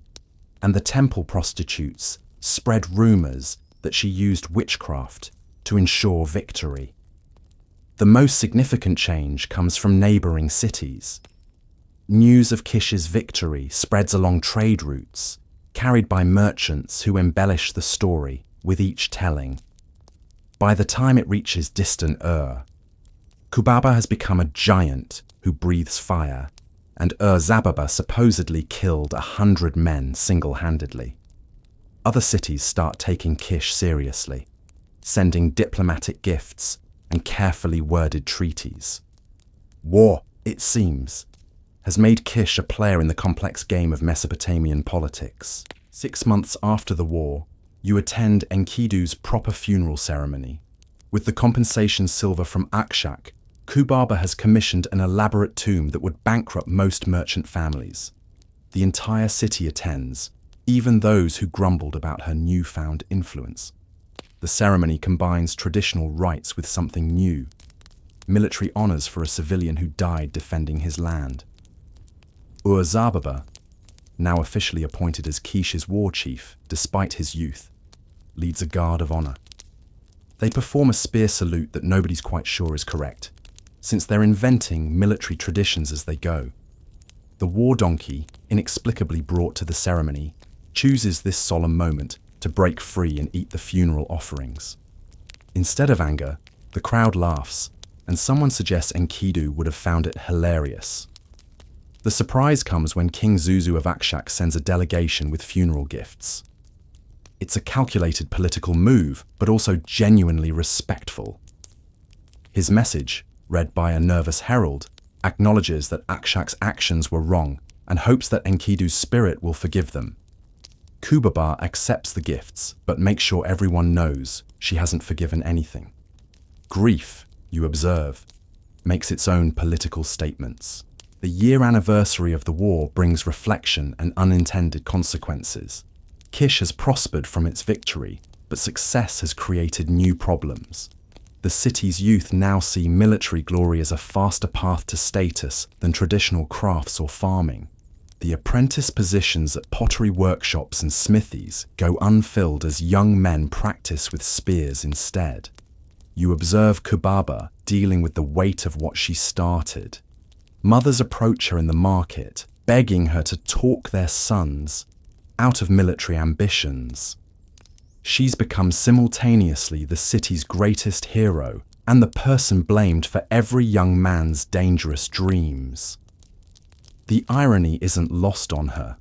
and the temple prostitutes spread rumors that she used witchcraft to ensure victory. The most significant change comes from neighboring cities. News of Kish's victory spreads along trade routes, carried by merchants who embellish the story with each telling. By the time it reaches distant Kubaba has become a giant who breathes fire, and Zababa supposedly killed 100 men single-handedly. Other cities start taking Kish seriously, sending diplomatic gifts and carefully worded treaties. War, it seems, has made Kish a player in the complex game of Mesopotamian politics. 6 months after the war, you attend Enkidu's proper funeral ceremony. With the compensation silver from Akshak, Kubaba has commissioned an elaborate tomb that would bankrupt most merchant families. The entire city attends, even those who grumbled about her newfound influence. The ceremony combines traditional rites with something new: military honors for a civilian who died defending his land. Ur-Zababa, now officially appointed as Kish's war chief despite his youth, leads a guard of honor. They perform a spear salute that nobody's quite sure is correct, since they're inventing military traditions as they go. The war donkey, inexplicably brought to the ceremony, chooses this solemn moment to break free and eat the funeral offerings. Instead of anger, the crowd laughs, and someone suggests Enkidu would have found it hilarious. The surprise comes when King Zuzu of Akshak sends a delegation with funeral gifts. It's a calculated political move, but also genuinely respectful. His message, read by a nervous herald, acknowledges that Akshak's actions were wrong and hopes that Enkidu's spirit will forgive them. Kubaba accepts the gifts, but makes sure everyone knows she hasn't forgiven anything. Grief, you observe, makes its own political statements. The year anniversary of the war brings reflection and unintended consequences. Kish has prospered from its victory, but success has created new problems. The city's youth now see military glory as a faster path to status than traditional crafts or farming. The apprentice positions at pottery workshops and smithies go unfilled as young men practice with spears instead. You observe Kubaba dealing with the weight of what she started. Mothers approach her in the market, begging her to talk their sons out of military ambitions. She's become simultaneously the city's greatest hero and the person blamed for every young man's dangerous dreams. The irony isn't lost on her.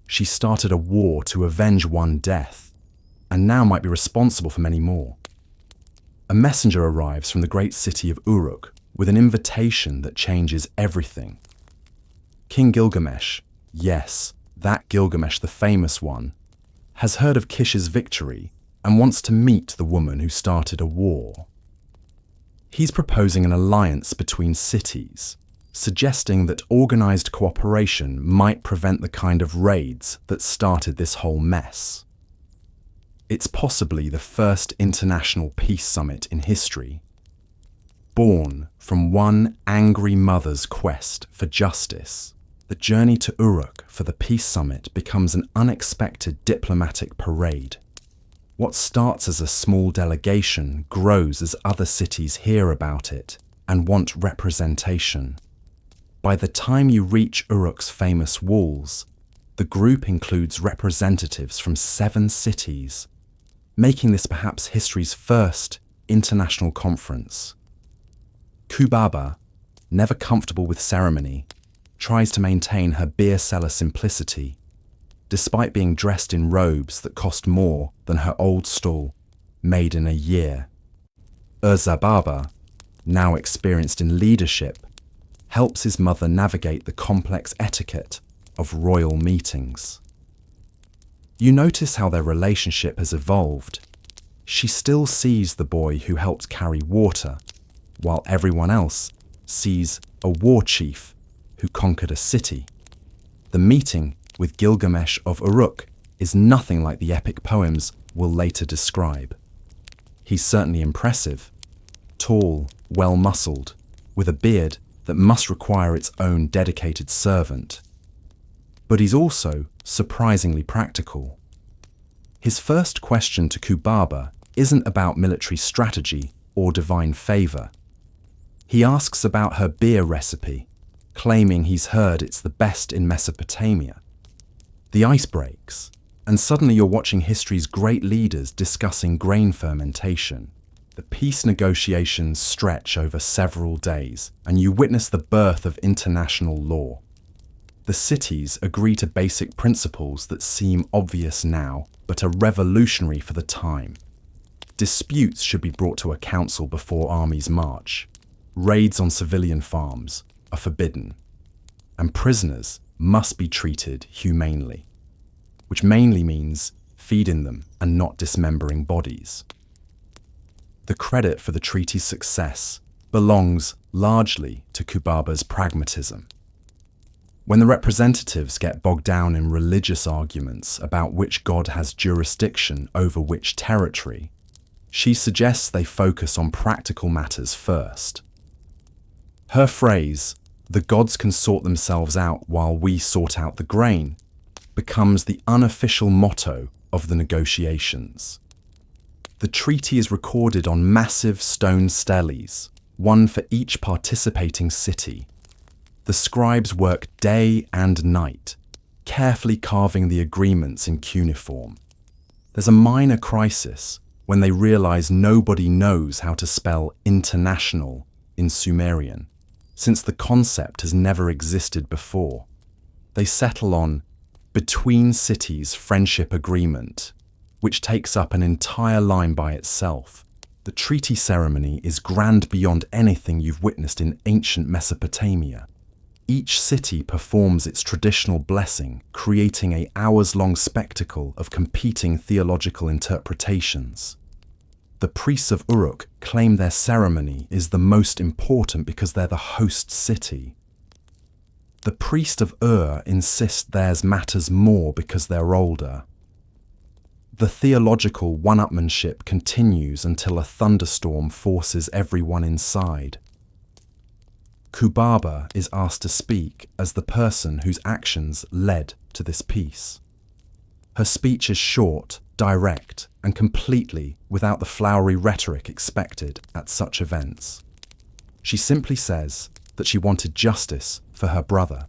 She started a war to avenge one death, and now might be responsible for many more. A messenger arrives from the great city of Uruk with an invitation that changes everything. King Gilgamesh, yes, that Gilgamesh, the famous one, has heard of Kish's victory and wants to meet the woman who started a war. He's proposing an alliance between cities, suggesting that organized cooperation might prevent the kind of raids that started this whole mess. It's possibly the first international peace summit in history. Born from one angry mother's quest for justice, the journey to Uruk for the peace summit becomes an unexpected diplomatic parade. What starts as a small delegation grows as other cities hear about it and want representation. By the time you reach Uruk's famous walls, the group includes representatives from 7 cities, making this perhaps history's first international conference. Kubaba, never comfortable with ceremony, tries to maintain her beer cellar simplicity, despite being dressed in robes that cost more than her old stall, made in a year. Ur-Zababa, now experienced in leadership, helps his mother navigate the complex etiquette of royal meetings. You notice how their relationship has evolved. She still sees the boy who helped carry water, while everyone else sees a war chief who conquered a city. The meeting with Gilgamesh of Uruk is nothing like the epic poems we'll later describe. He's certainly impressive, tall, well-muscled, with a beard that must require its own dedicated servant. But he's also surprisingly practical. His first question to Kubaba isn't about military strategy or divine favor. He asks about her beer recipe, claiming he's heard it's the best in Mesopotamia. The ice breaks, and suddenly you're watching history's great leaders discussing grain fermentation. The peace negotiations stretch over several days, and you witness the birth of international law. The cities agree to basic principles that seem obvious now, but are revolutionary for the time. Disputes should be brought to a council before armies march. Raids on civilian farms are forbidden. And prisoners must be treated humanely, which mainly means feeding them and not dismembering bodies. The credit for the treaty's success belongs largely to Kubaba's pragmatism. When the representatives get bogged down in religious arguments about which god has jurisdiction over which territory, she suggests they focus on practical matters first. Her phrase, "The gods can sort themselves out while we sort out the grain," becomes the unofficial motto of the negotiations. The treaty is recorded on massive stone steles, one for each participating city. The scribes work day and night, carefully carving the agreements in cuneiform. There's a minor crisis when they realize nobody knows how to spell international in Sumerian, since the concept has never existed before. They settle on between cities friendship agreement, which takes up an entire line by itself. The treaty ceremony is grand beyond anything you've witnessed in ancient Mesopotamia. Each city performs its traditional blessing, creating an hours-long spectacle of competing theological interpretations. The priests of Uruk claim their ceremony is the most important because they're the host city. The priest of Ur insists theirs matters more because they're older. The theological one-upmanship continues until a thunderstorm forces everyone inside. Kubaba is asked to speak as the person whose actions led to this peace. Her speech is short, direct, and completely without the flowery rhetoric expected at such events. She simply says that she wanted justice for her brother,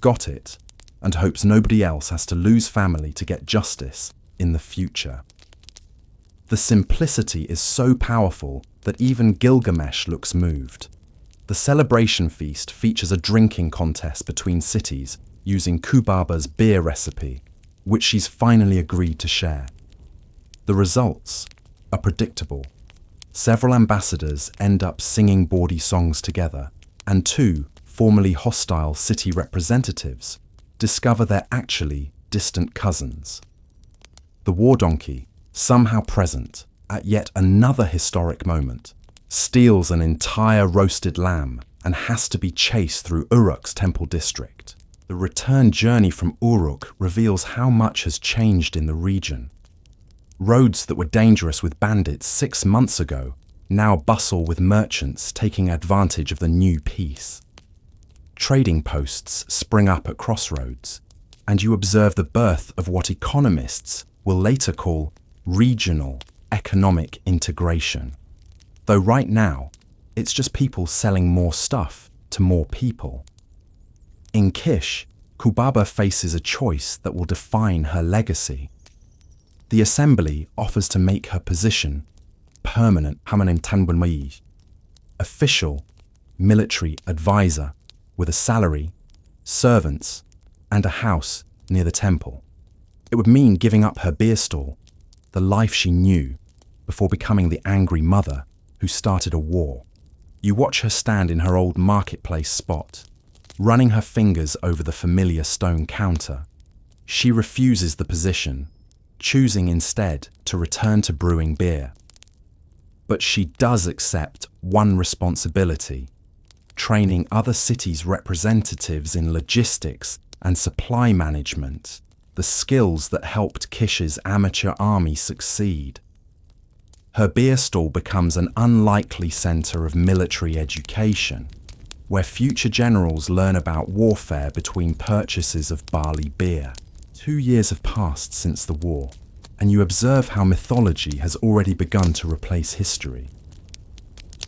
got it, and hopes nobody else has to lose family to get justice in the future. The simplicity is so powerful that even Gilgamesh looks moved. The celebration feast features a drinking contest between cities using Kubaba's beer recipe, which she's finally agreed to share. The results are predictable. Several ambassadors end up singing bawdy songs together, and two formerly hostile city representatives discover they're actually distant cousins. The war donkey, somehow present at yet another historic moment, steals an entire roasted lamb and has to be chased through Uruk's temple district. The return journey from Uruk reveals how much has changed in the region. Roads that were dangerous with bandits 6 months ago now bustle with merchants taking advantage of the new peace. Trading posts spring up at crossroads, and you observe the birth of what economists will later call regional economic integration. Though right now, it's just people selling more stuff to more people. In Kish, Kubaba faces a choice that will define her legacy. The assembly offers to make her position permanent official military advisor with a salary, servants, and a house near the temple. It would mean giving up her beer stall, the life she knew, before becoming the angry mother who started a war. You watch her stand in her old marketplace spot, running her fingers over the familiar stone counter. She refuses the position, choosing instead to return to brewing beer. But she does accept one responsibility: training other cities' representatives in logistics and supply management, the skills that helped Kish's amateur army succeed. Her beer stall becomes an unlikely center of military education, where future generals learn about warfare between purchases of barley beer. 2 years have passed since the war, and you observe how mythology has already begun to replace history.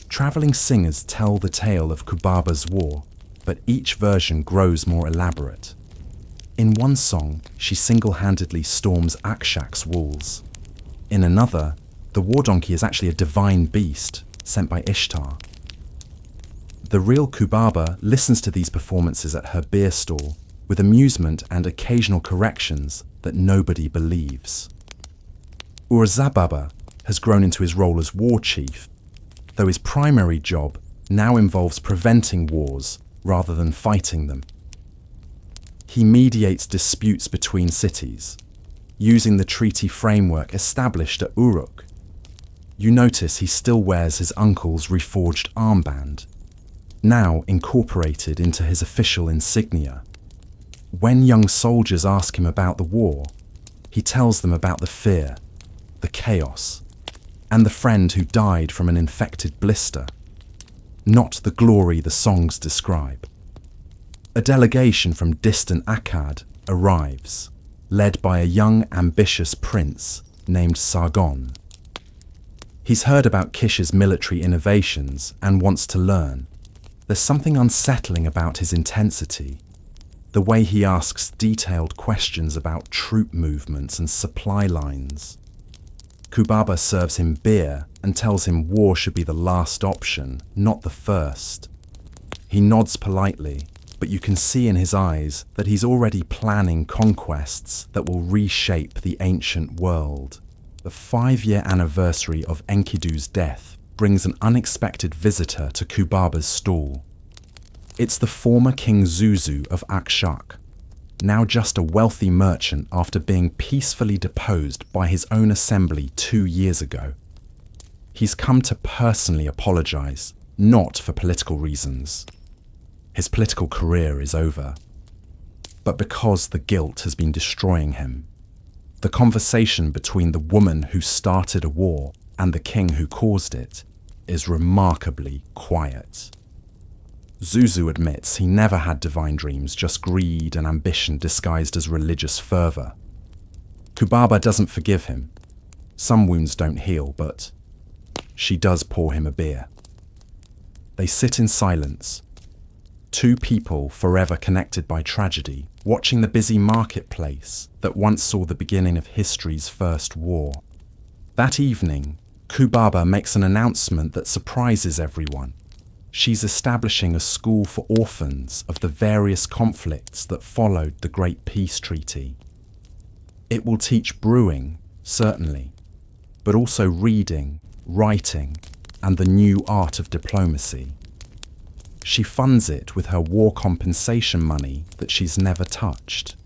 Traveling singers tell the tale of Kubaba's war, but each version grows more elaborate. In one song, she single-handedly storms Akshak's walls. In another, the war donkey is actually a divine beast sent by Ishtar. The real Kubaba listens to these performances at her beer stall with amusement and occasional corrections that nobody believes. Urzababa has grown into his role as war chief, though his primary job now involves preventing wars rather than fighting them. He mediates disputes between cities, using the treaty framework established at Uruk. You notice he still wears his uncle's reforged armband, now incorporated into his official insignia. When young soldiers ask him about the war, he tells them about the fear, the chaos, and the friend who died from an infected blister, not the glory the songs describe. A delegation from distant Akkad arrives, led by a young, ambitious prince named Sargon. He's heard about Kish's military innovations and wants to learn. There's something unsettling about his intensity, the way he asks detailed questions about troop movements and supply lines. Kubaba serves him beer and tells him war should be the last option, not the first. He nods politely, but you can see in his eyes that he's already planning conquests that will reshape the ancient world. The 5-year anniversary of Enkidu's death brings an unexpected visitor to Kubaba's stall. It's the former King Zuzu of Akshak, now just a wealthy merchant after being peacefully deposed by his own assembly 2 years ago. He's come to personally apologize, not for political reasons. His political career is over, but because the guilt has been destroying him. The conversation between the woman who started a war and the king who caused it is remarkably quiet. Zuzu admits he never had divine dreams, just greed and ambition disguised as religious fervor. Kubaba doesn't forgive him. Some wounds don't heal, but she does pour him a beer. They sit in silence, two people forever connected by tragedy, watching the busy marketplace that once saw the beginning of history's first war. That evening, Kubaba makes an announcement that surprises everyone. She's establishing a school for orphans of the various conflicts that followed the Great Peace Treaty. It will teach brewing, certainly, but also reading, writing, and the new art of diplomacy. She funds it with her war compensation money that she's never touched.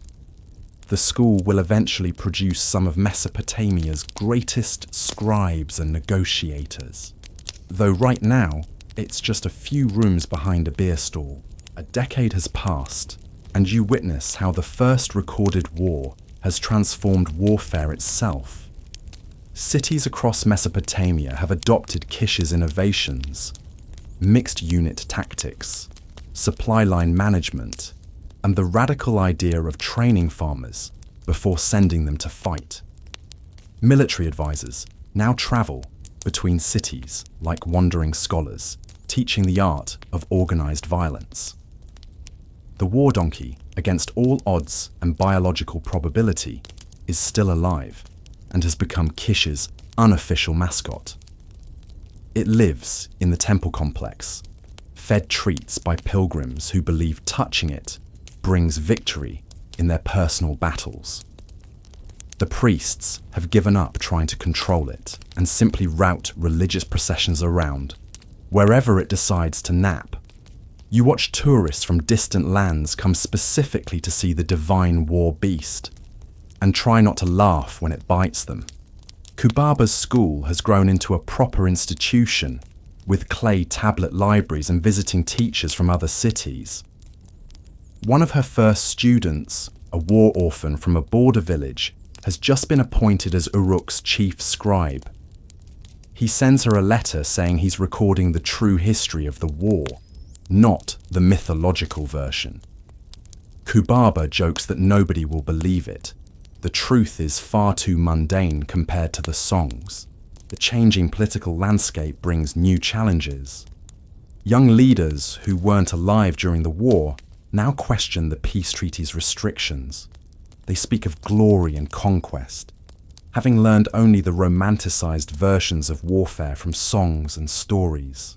The school will eventually produce some of Mesopotamia's greatest scribes and negotiators. Though right now, it's just a few rooms behind a beer stall. A decade has passed, and you witness how the first recorded war has transformed warfare itself. Cities across Mesopotamia have adopted Kish's innovations, mixed unit tactics, supply line management, and the radical idea of training farmers before sending them to fight. Military advisors now travel between cities like wandering scholars, teaching the art of organized violence. The war donkey, against all odds and biological probability, is still alive and has become Kish's unofficial mascot. It lives in the temple complex, fed treats by pilgrims who believe touching it brings victory in their personal battles. The priests have given up trying to control it and simply route religious processions around, wherever it decides to nap. You watch tourists from distant lands come specifically to see the divine war beast, and try not to laugh when it bites them. Kubaba's school has grown into a proper institution, with clay tablet libraries and visiting teachers from other cities. One of her first students, a war orphan from a border village, has just been appointed as Uruk's chief scribe. He sends her a letter saying he's recording the true history of the war, not the mythological version. Kubaba jokes that nobody will believe it. The truth is far too mundane compared to the songs. The changing political landscape brings new challenges. Young leaders who weren't alive during the war now question the peace treaty's restrictions. They speak of glory and conquest, having learned only the romanticized versions of warfare from songs and stories.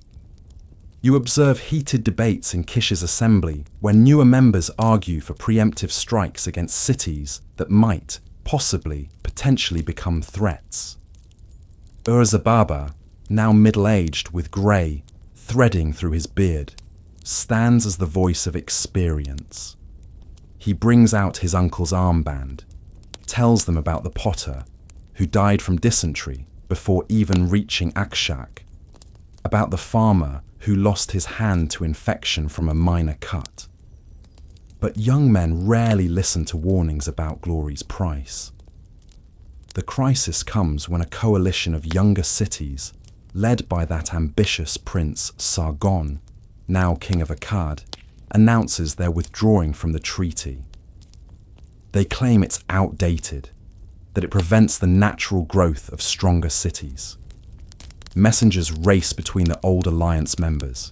You observe heated debates in Kish's assembly when newer members argue for preemptive strikes against cities that might, possibly, potentially become threats. Urzababa, now middle-aged with grey threading through his beard, stands as the voice of experience. He brings out his uncle's armband, tells them about the potter who died from dysentery before even reaching Akshak, about the farmer who lost his hand to infection from a minor cut. But young men rarely listen to warnings about glory's price. The crisis comes when a coalition of younger cities, led by that ambitious prince Sargon, now king of Akkad, announces they're withdrawing from the treaty. They claim it's outdated, that it prevents the natural growth of stronger cities. Messengers race between the old alliance members,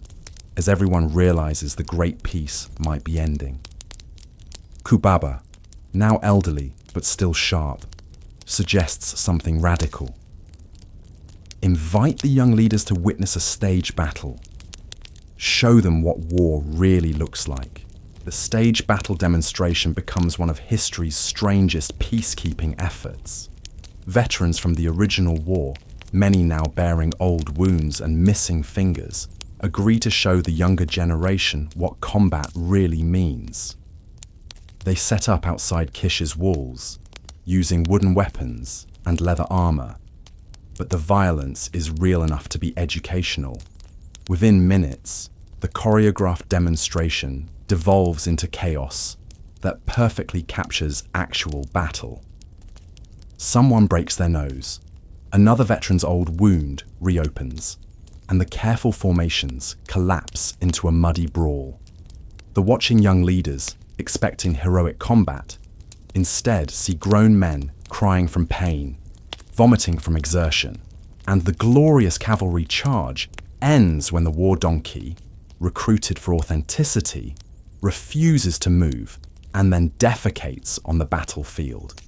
as everyone realizes the great peace might be ending. Kubaba, now elderly but still sharp, suggests something radical. Invite the young leaders to witness a stage battle. Show them what war really looks like. The stage battle demonstration becomes one of history's strangest peacekeeping efforts. Veterans from the original war, many now bearing old wounds and missing fingers, agree to show the younger generation what combat really means. They set up outside Kish's walls, using wooden weapons and leather armor, but the violence is real enough to be educational. Within minutes, the choreographed demonstration devolves into chaos that perfectly captures actual battle. Someone breaks their nose, another veteran's old wound reopens, and the careful formations collapse into a muddy brawl. The watching young leaders, expecting heroic combat, instead see grown men crying from pain, vomiting from exertion, and the glorious cavalry charge ends when the war donkey, recruited for authenticity, refuses to move and then defecates on the battlefield.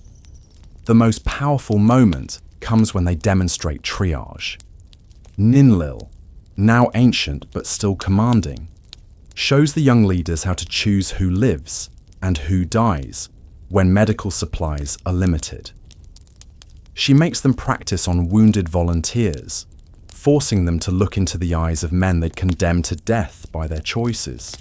The most powerful moment comes when they demonstrate triage. Ninlil, now ancient but still commanding, shows the young leaders how to choose who lives and who dies when medical supplies are limited. She makes them practice on wounded volunteers, forcing them to look into the eyes of men they'd condemn to death by their choices.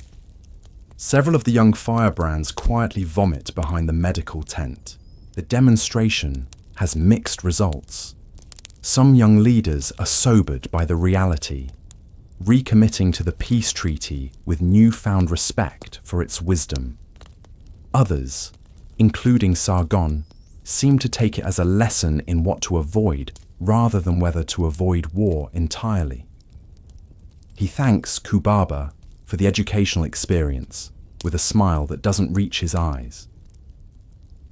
Several of the young firebrands quietly vomit behind the medical tent. The demonstration has mixed results. Some young leaders are sobered by the reality, recommitting to the peace treaty with newfound respect for its wisdom. Others, including Sargon, seem to take it as a lesson in what to avoid rather than whether to avoid war entirely. He thanks Kubaba for the educational experience with a smile that doesn't reach his eyes.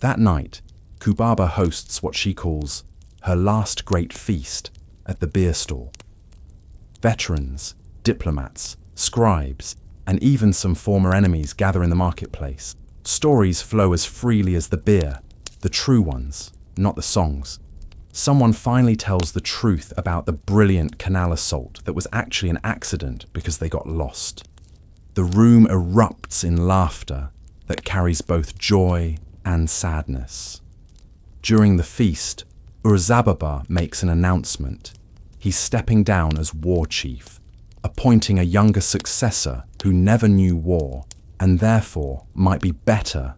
That night, Kubaba hosts what she calls her last great feast at the beer stall. Veterans, diplomats, scribes, and even some former enemies gather in the marketplace. Stories flow as freely as the beer, the true ones, not the songs. Someone finally tells the truth about the brilliant canal assault that was actually an accident because they got lost. The room erupts in laughter that carries both joy and sadness. During the feast, Urzababa makes an announcement. He's stepping down as war chief, appointing a younger successor who never knew war and therefore might be better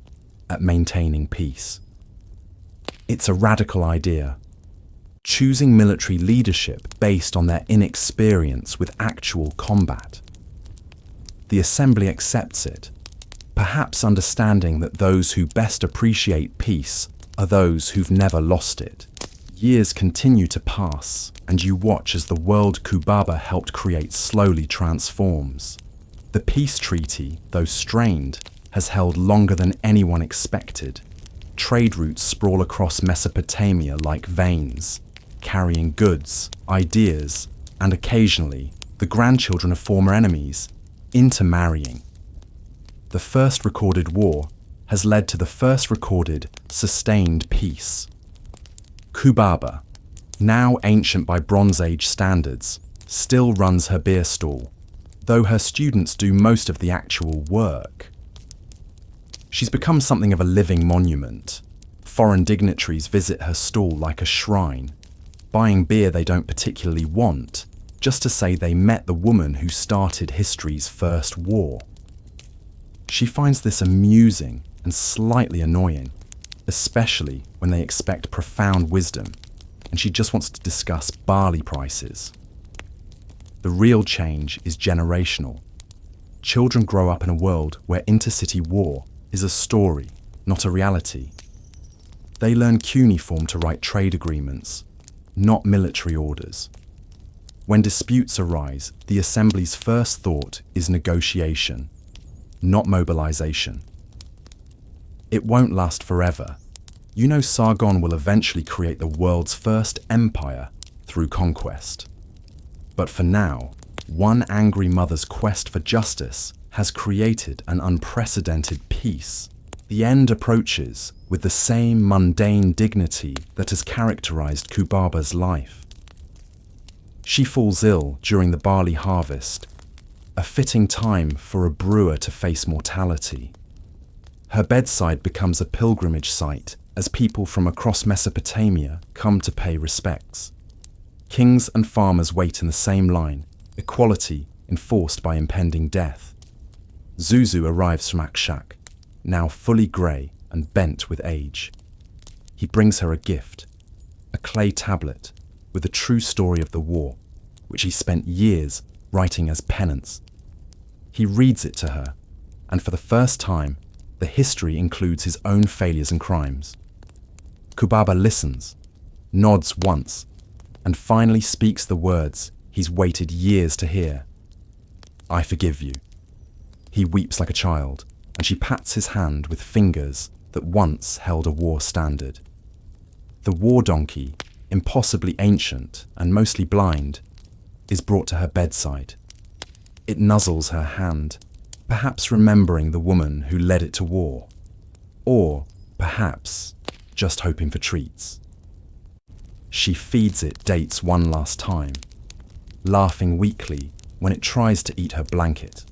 at maintaining peace. It's a radical idea, choosing military leadership based on their inexperience with actual combat. The assembly accepts it, perhaps understanding that those who best appreciate peace are those who've never lost it. Years continue to pass, and you watch as the world Kubaba helped create slowly transforms. The peace treaty, though strained, has held longer than anyone expected. Trade routes sprawl across Mesopotamia like veins, carrying goods, ideas, and occasionally the grandchildren of former enemies, intermarrying. The first recorded war has led to the first recorded, sustained peace. Kubaba, now ancient by Bronze Age standards, still runs her beer stall, though her students do most of the actual work. She's become something of a living monument. Foreign dignitaries visit her stall like a shrine. buying beer they don't particularly want, just to say they met the woman who started history's first war. She finds this amusing and slightly annoying, especially when they expect profound wisdom, and she just wants to discuss barley prices. The real change is generational. Children grow up in a world where intercity war is a story, not a reality. They learn cuneiform to write trade agreements, not military orders. When disputes arise, the assembly's first thought is negotiation, not mobilization. It won't last forever. You know Sargon will eventually create the world's first empire through conquest. But for now, one angry mother's quest for justice has created an unprecedented peace. The end approaches with the same mundane dignity that has characterized Kubaba's life. She falls ill during the barley harvest, a fitting time for a brewer to face mortality. Her bedside becomes a pilgrimage site as people from across Mesopotamia come to pay respects. Kings and farmers wait in the same line, equality enforced by impending death. Zuzu arrives from Akshak, now fully grey and bent with age. He brings her a gift, a clay tablet with a true story of the war, which he spent years writing as penance. He reads it to her, and for the first time, the history includes his own failures and crimes. Kubaba listens, nods once, and finally speaks the words he's waited years to hear. "I forgive you." He weeps like a child, and she pats his hand with fingers that once held a war standard. The war donkey, impossibly ancient and mostly blind, is brought to her bedside. It nuzzles her hand, perhaps remembering the woman who led it to war, or perhaps just hoping for treats. She feeds it dates one last time, laughing weakly when it tries to eat her blanket.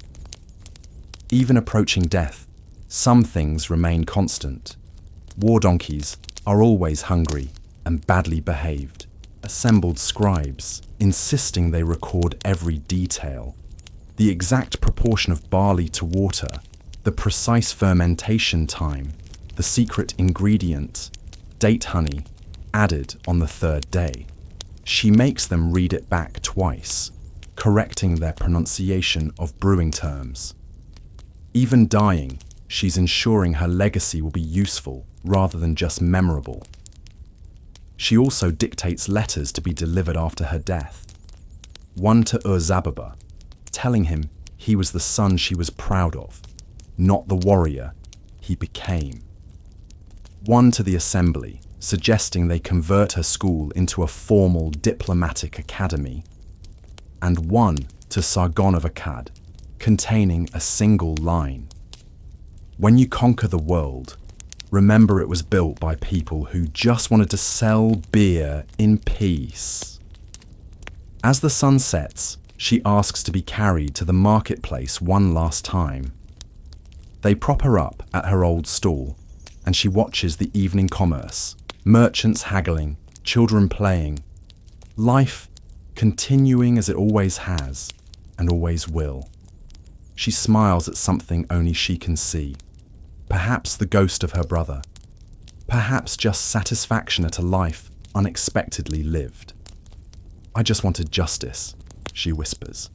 Even approaching death, some things remain constant. War donkeys are always hungry and badly behaved, assembled scribes insisting they record every detail. The exact proportion of barley to water, the precise fermentation time, the secret ingredient, date honey, added on the third day. She makes them read it back twice, correcting their pronunciation of brewing terms. Even dying, she's ensuring her legacy will be useful rather than just memorable. She also dictates letters to be delivered after her death. One to Zababa, telling him he was the son she was proud of, not the warrior he became. One to the assembly, suggesting they convert her school into a formal diplomatic academy. And one to Sargon of Akkad, containing a single line. When you conquer the world, remember it was built by people who just wanted to sell beer in peace. As the sun sets, she asks to be carried to the marketplace one last time. They prop her up at her old stall, and she watches the evening commerce, merchants haggling, children playing, life continuing as it always has and always will. She smiles at something only she can see. Perhaps the ghost of her brother. Perhaps just satisfaction at a life unexpectedly lived. "I just wanted justice," she whispers,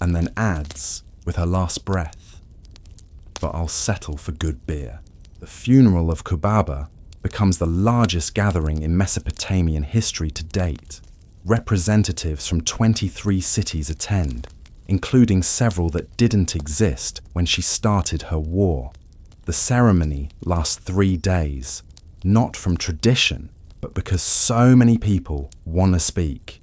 and then adds, with her last breath, "But I'll settle for good beer." The funeral of Kubaba becomes the largest gathering in Mesopotamian history to date. Representatives from 23 cities attend, including several that didn't exist when she started her war. The ceremony lasts 3 days, not from tradition, but because so many people want to speak.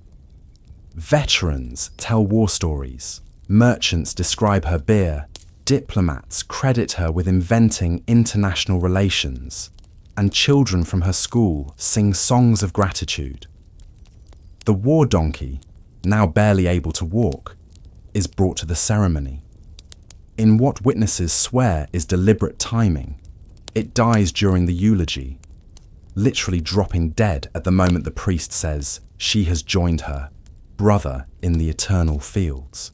Veterans tell war stories, merchants describe her beer, diplomats credit her with inventing international relations, and children from her school sing songs of gratitude. The war donkey, now barely able to walk, is brought to the ceremony. In what witnesses swear is deliberate timing, it dies during the eulogy, literally dropping dead at the moment the priest says, she has joined her brother in the eternal fields.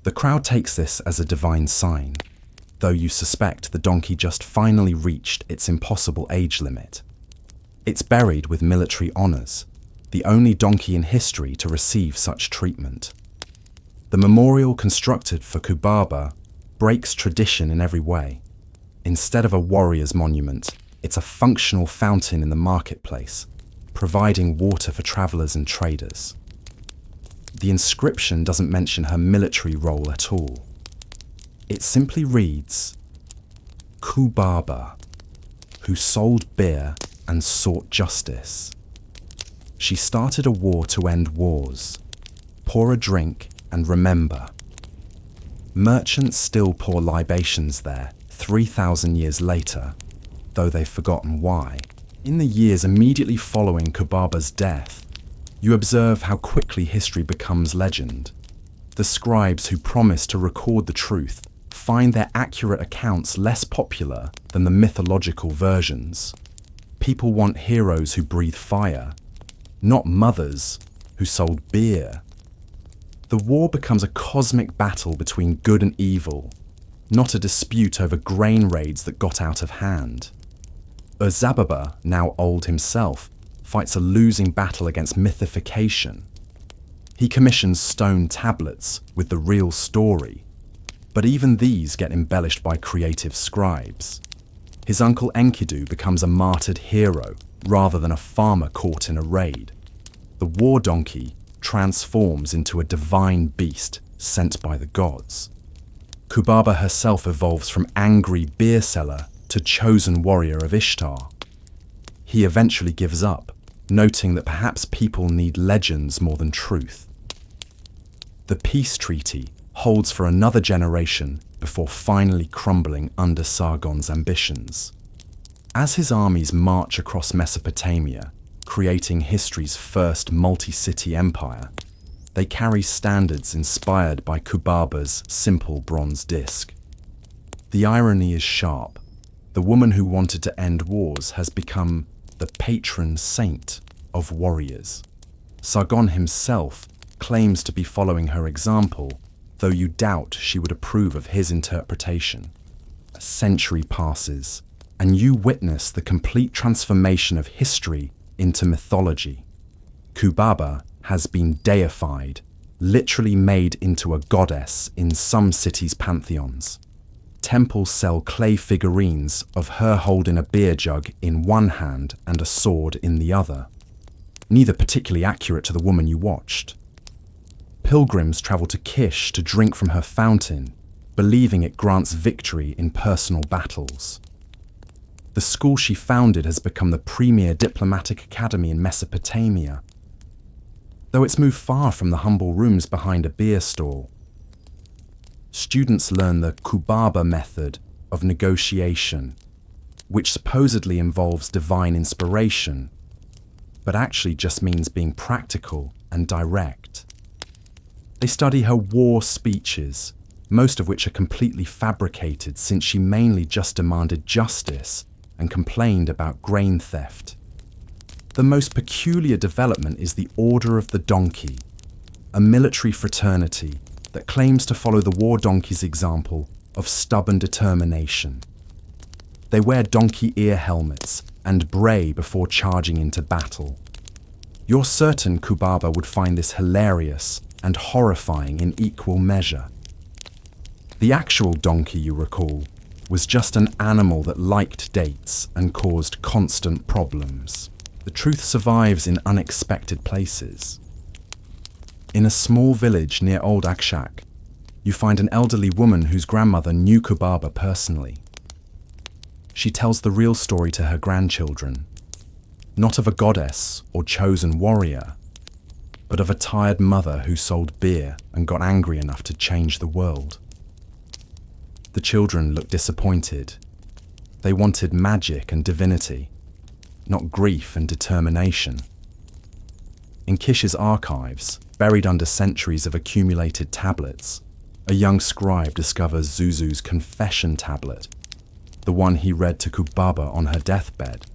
The crowd takes this as a divine sign, though you suspect the donkey just finally reached its impossible age limit. It's buried with military honors, the only donkey in history to receive such treatment. The memorial constructed for Kubaba breaks tradition in every way. Instead of a warrior's monument, it's a functional fountain in the marketplace, providing water for travelers and traders. The inscription doesn't mention her military role at all. It simply reads, Kubaba, who sold beer and sought justice. She started a war to end wars. Pour a drink and remember. Merchants still pour libations there 3,000 years later, though they've forgotten why. In the years immediately following Kubaba's death, you observe how quickly history becomes legend. The scribes who promise to record the truth find their accurate accounts less popular than the mythological versions. People want heroes who breathe fire, not mothers who sold beer. The war becomes a cosmic battle between good and evil, not a dispute over grain raids that got out of hand. Urzababa, now old himself, fights a losing battle against mythification. He commissions stone tablets with the real story, but even these get embellished by creative scribes. His uncle Enkidu becomes a martyred hero rather than a farmer caught in a raid. The war donkey transforms into a divine beast sent by the gods. Kubaba herself evolves from angry beer seller to chosen warrior of Ishtar. He eventually gives up, noting that perhaps people need legends more than truth. The peace treaty holds for another generation before finally crumbling under Sargon's ambitions. As his armies march across Mesopotamia, creating history's first multi-city empire, they carry standards inspired by Kubaba's simple bronze disc. The irony is sharp. The woman who wanted to end wars has become the patron saint of warriors. Sargon himself claims to be following her example, though you doubt she would approve of his interpretation. A century passes, and you witness the complete transformation of history into mythology. Kubaba has been deified, literally made into a goddess in some cities' pantheons. Temples sell clay figurines of her holding a beer jug in one hand and a sword in the other, neither particularly accurate to the woman you watched. Pilgrims travel to Kish to drink from her fountain, believing it grants victory in personal battles. The school she founded has become the premier diplomatic academy in Mesopotamia, though it's moved far from the humble rooms behind a beer stall. Students learn the Kubaba method of negotiation, which supposedly involves divine inspiration, but actually just means being practical and direct. They study her war speeches, most of which are completely fabricated since she mainly just demanded justice and complained about grain theft. The most peculiar development is the Order of the Donkey, a military fraternity that claims to follow the war donkey's example of stubborn determination. They wear donkey ear helmets and bray before charging into battle. You're certain Kubaba would find this hilarious and horrifying in equal measure. The actual donkey, you recall, was just an animal that liked dates and caused constant problems. The truth survives in unexpected places. In a small village near Old Akshak, you find an elderly woman whose grandmother knew Kubaba personally. She tells the real story to her grandchildren, not of a goddess or chosen warrior, but of a tired mother who sold beer and got angry enough to change the world. The children looked disappointed. They wanted magic and divinity, not grief and determination. In Kish's archives, buried under centuries of accumulated tablets, a young scribe discovers Zuzu's confession tablet, the one he read to Kubaba on her deathbed.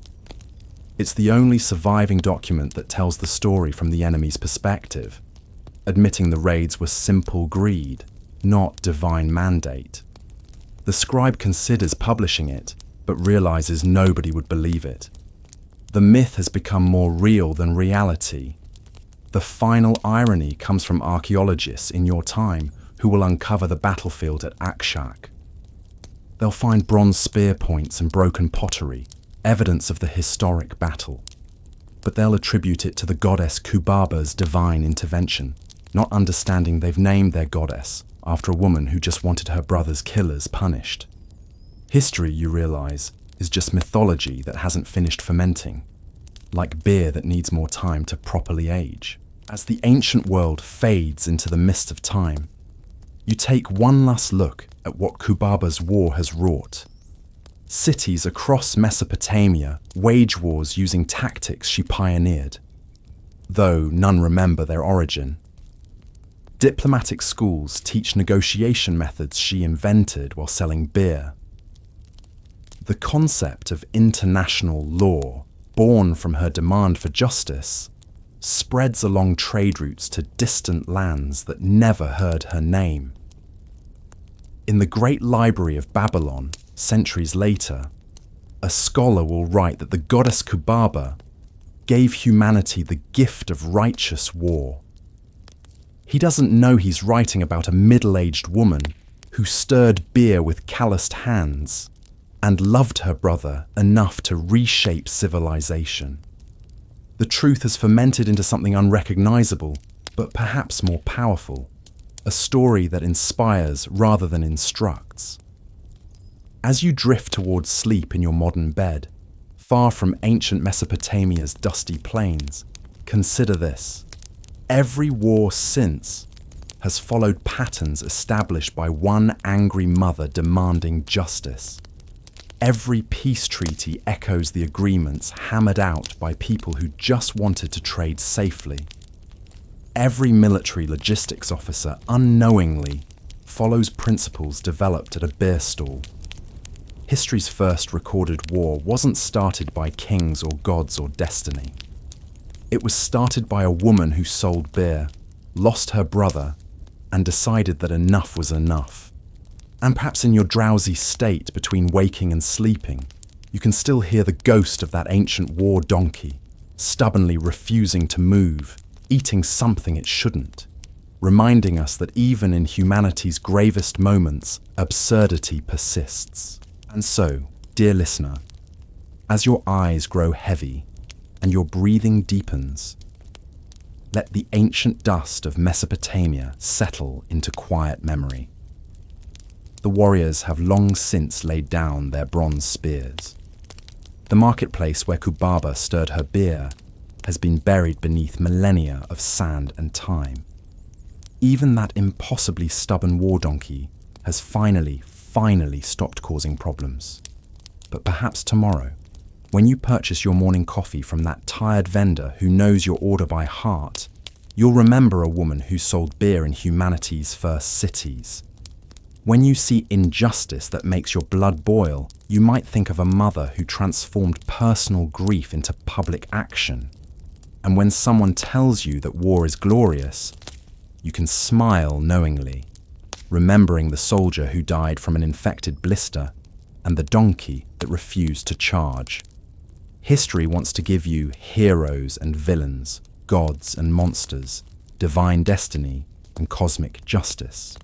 It's the only surviving document that tells the story from the enemy's perspective, admitting the raids were simple greed, not divine mandate. The scribe considers publishing it, but realizes nobody would believe it. The myth has become more real than reality. The final irony comes from archaeologists in your time who will uncover the battlefield at Akshak. They'll find bronze spear points and broken pottery, evidence of the historic battle. But they'll attribute it to the goddess Kubaba's divine intervention, not understanding they've named their goddess after a woman who just wanted her brother's killers punished. History, you realize, is just mythology that hasn't finished fermenting, like beer that needs more time to properly age. As the ancient world fades into the mist of time, you take one last look at what Kubaba's war has wrought. Cities across Mesopotamia wage wars using tactics she pioneered, though none remember their origin. Diplomatic schools teach negotiation methods she invented while selling beer. The concept of international law, born from her demand for justice, spreads along trade routes to distant lands that never heard her name. In the Great Library of Babylon, centuries later, a scholar will write that the goddess Kubaba gave humanity the gift of righteous war. He doesn't know he's writing about a middle-aged woman who stirred beer with calloused hands and loved her brother enough to reshape civilization. The truth has fermented into something unrecognizable, but perhaps more powerful, a story that inspires rather than instructs. As you drift towards sleep in your modern bed, far from ancient Mesopotamia's dusty plains, consider this. Every war since has followed patterns established by one angry mother demanding justice. Every peace treaty echoes the agreements hammered out by people who just wanted to trade safely. Every military logistics officer unknowingly follows principles developed at a beer stall. History's first recorded war wasn't started by kings or gods or destiny. It was started by a woman who sold beer, lost her brother, and decided that enough was enough. And perhaps in your drowsy state between waking and sleeping, you can still hear the ghost of that ancient war donkey, stubbornly refusing to move, eating something it shouldn't, reminding us that even in humanity's gravest moments, absurdity persists. And so, dear listener, as your eyes grow heavy and your breathing deepens, let the ancient dust of Mesopotamia settle into quiet memory. The warriors have long since laid down their bronze spears. The marketplace where Kubaba stirred her beer has been buried beneath millennia of sand and time. Even that impossibly stubborn war donkey has finally stopped causing problems. But perhaps tomorrow, when you purchase your morning coffee from that tired vendor who knows your order by heart, you'll remember a woman who sold beer in humanity's first cities. When you see injustice that makes your blood boil, you might think of a mother who transformed personal grief into public action. And when someone tells you that war is glorious, you can smile knowingly, remembering the soldier who died from an infected blister and the donkey that refused to charge. History wants to give you heroes and villains, gods and monsters, divine destiny and cosmic justice.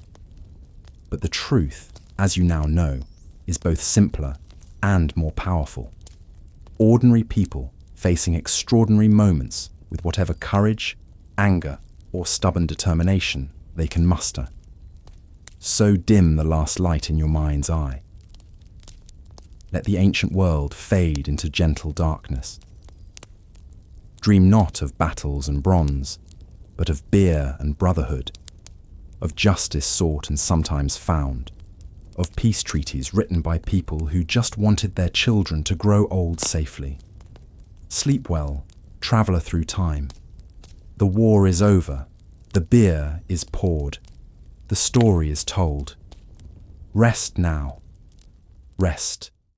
But the truth, as you now know, is both simpler and more powerful. Ordinary people facing extraordinary moments with whatever courage, anger, or stubborn determination they can muster. So dim the last light in your mind's eye. Let the ancient world fade into gentle darkness. Dream not of battles and bronze, but of beer and brotherhood, of justice sought and sometimes found, of peace treaties written by people who just wanted their children to grow old safely. Sleep well, traveller through time. The war is over, the beer is poured, the story is told. Rest now, rest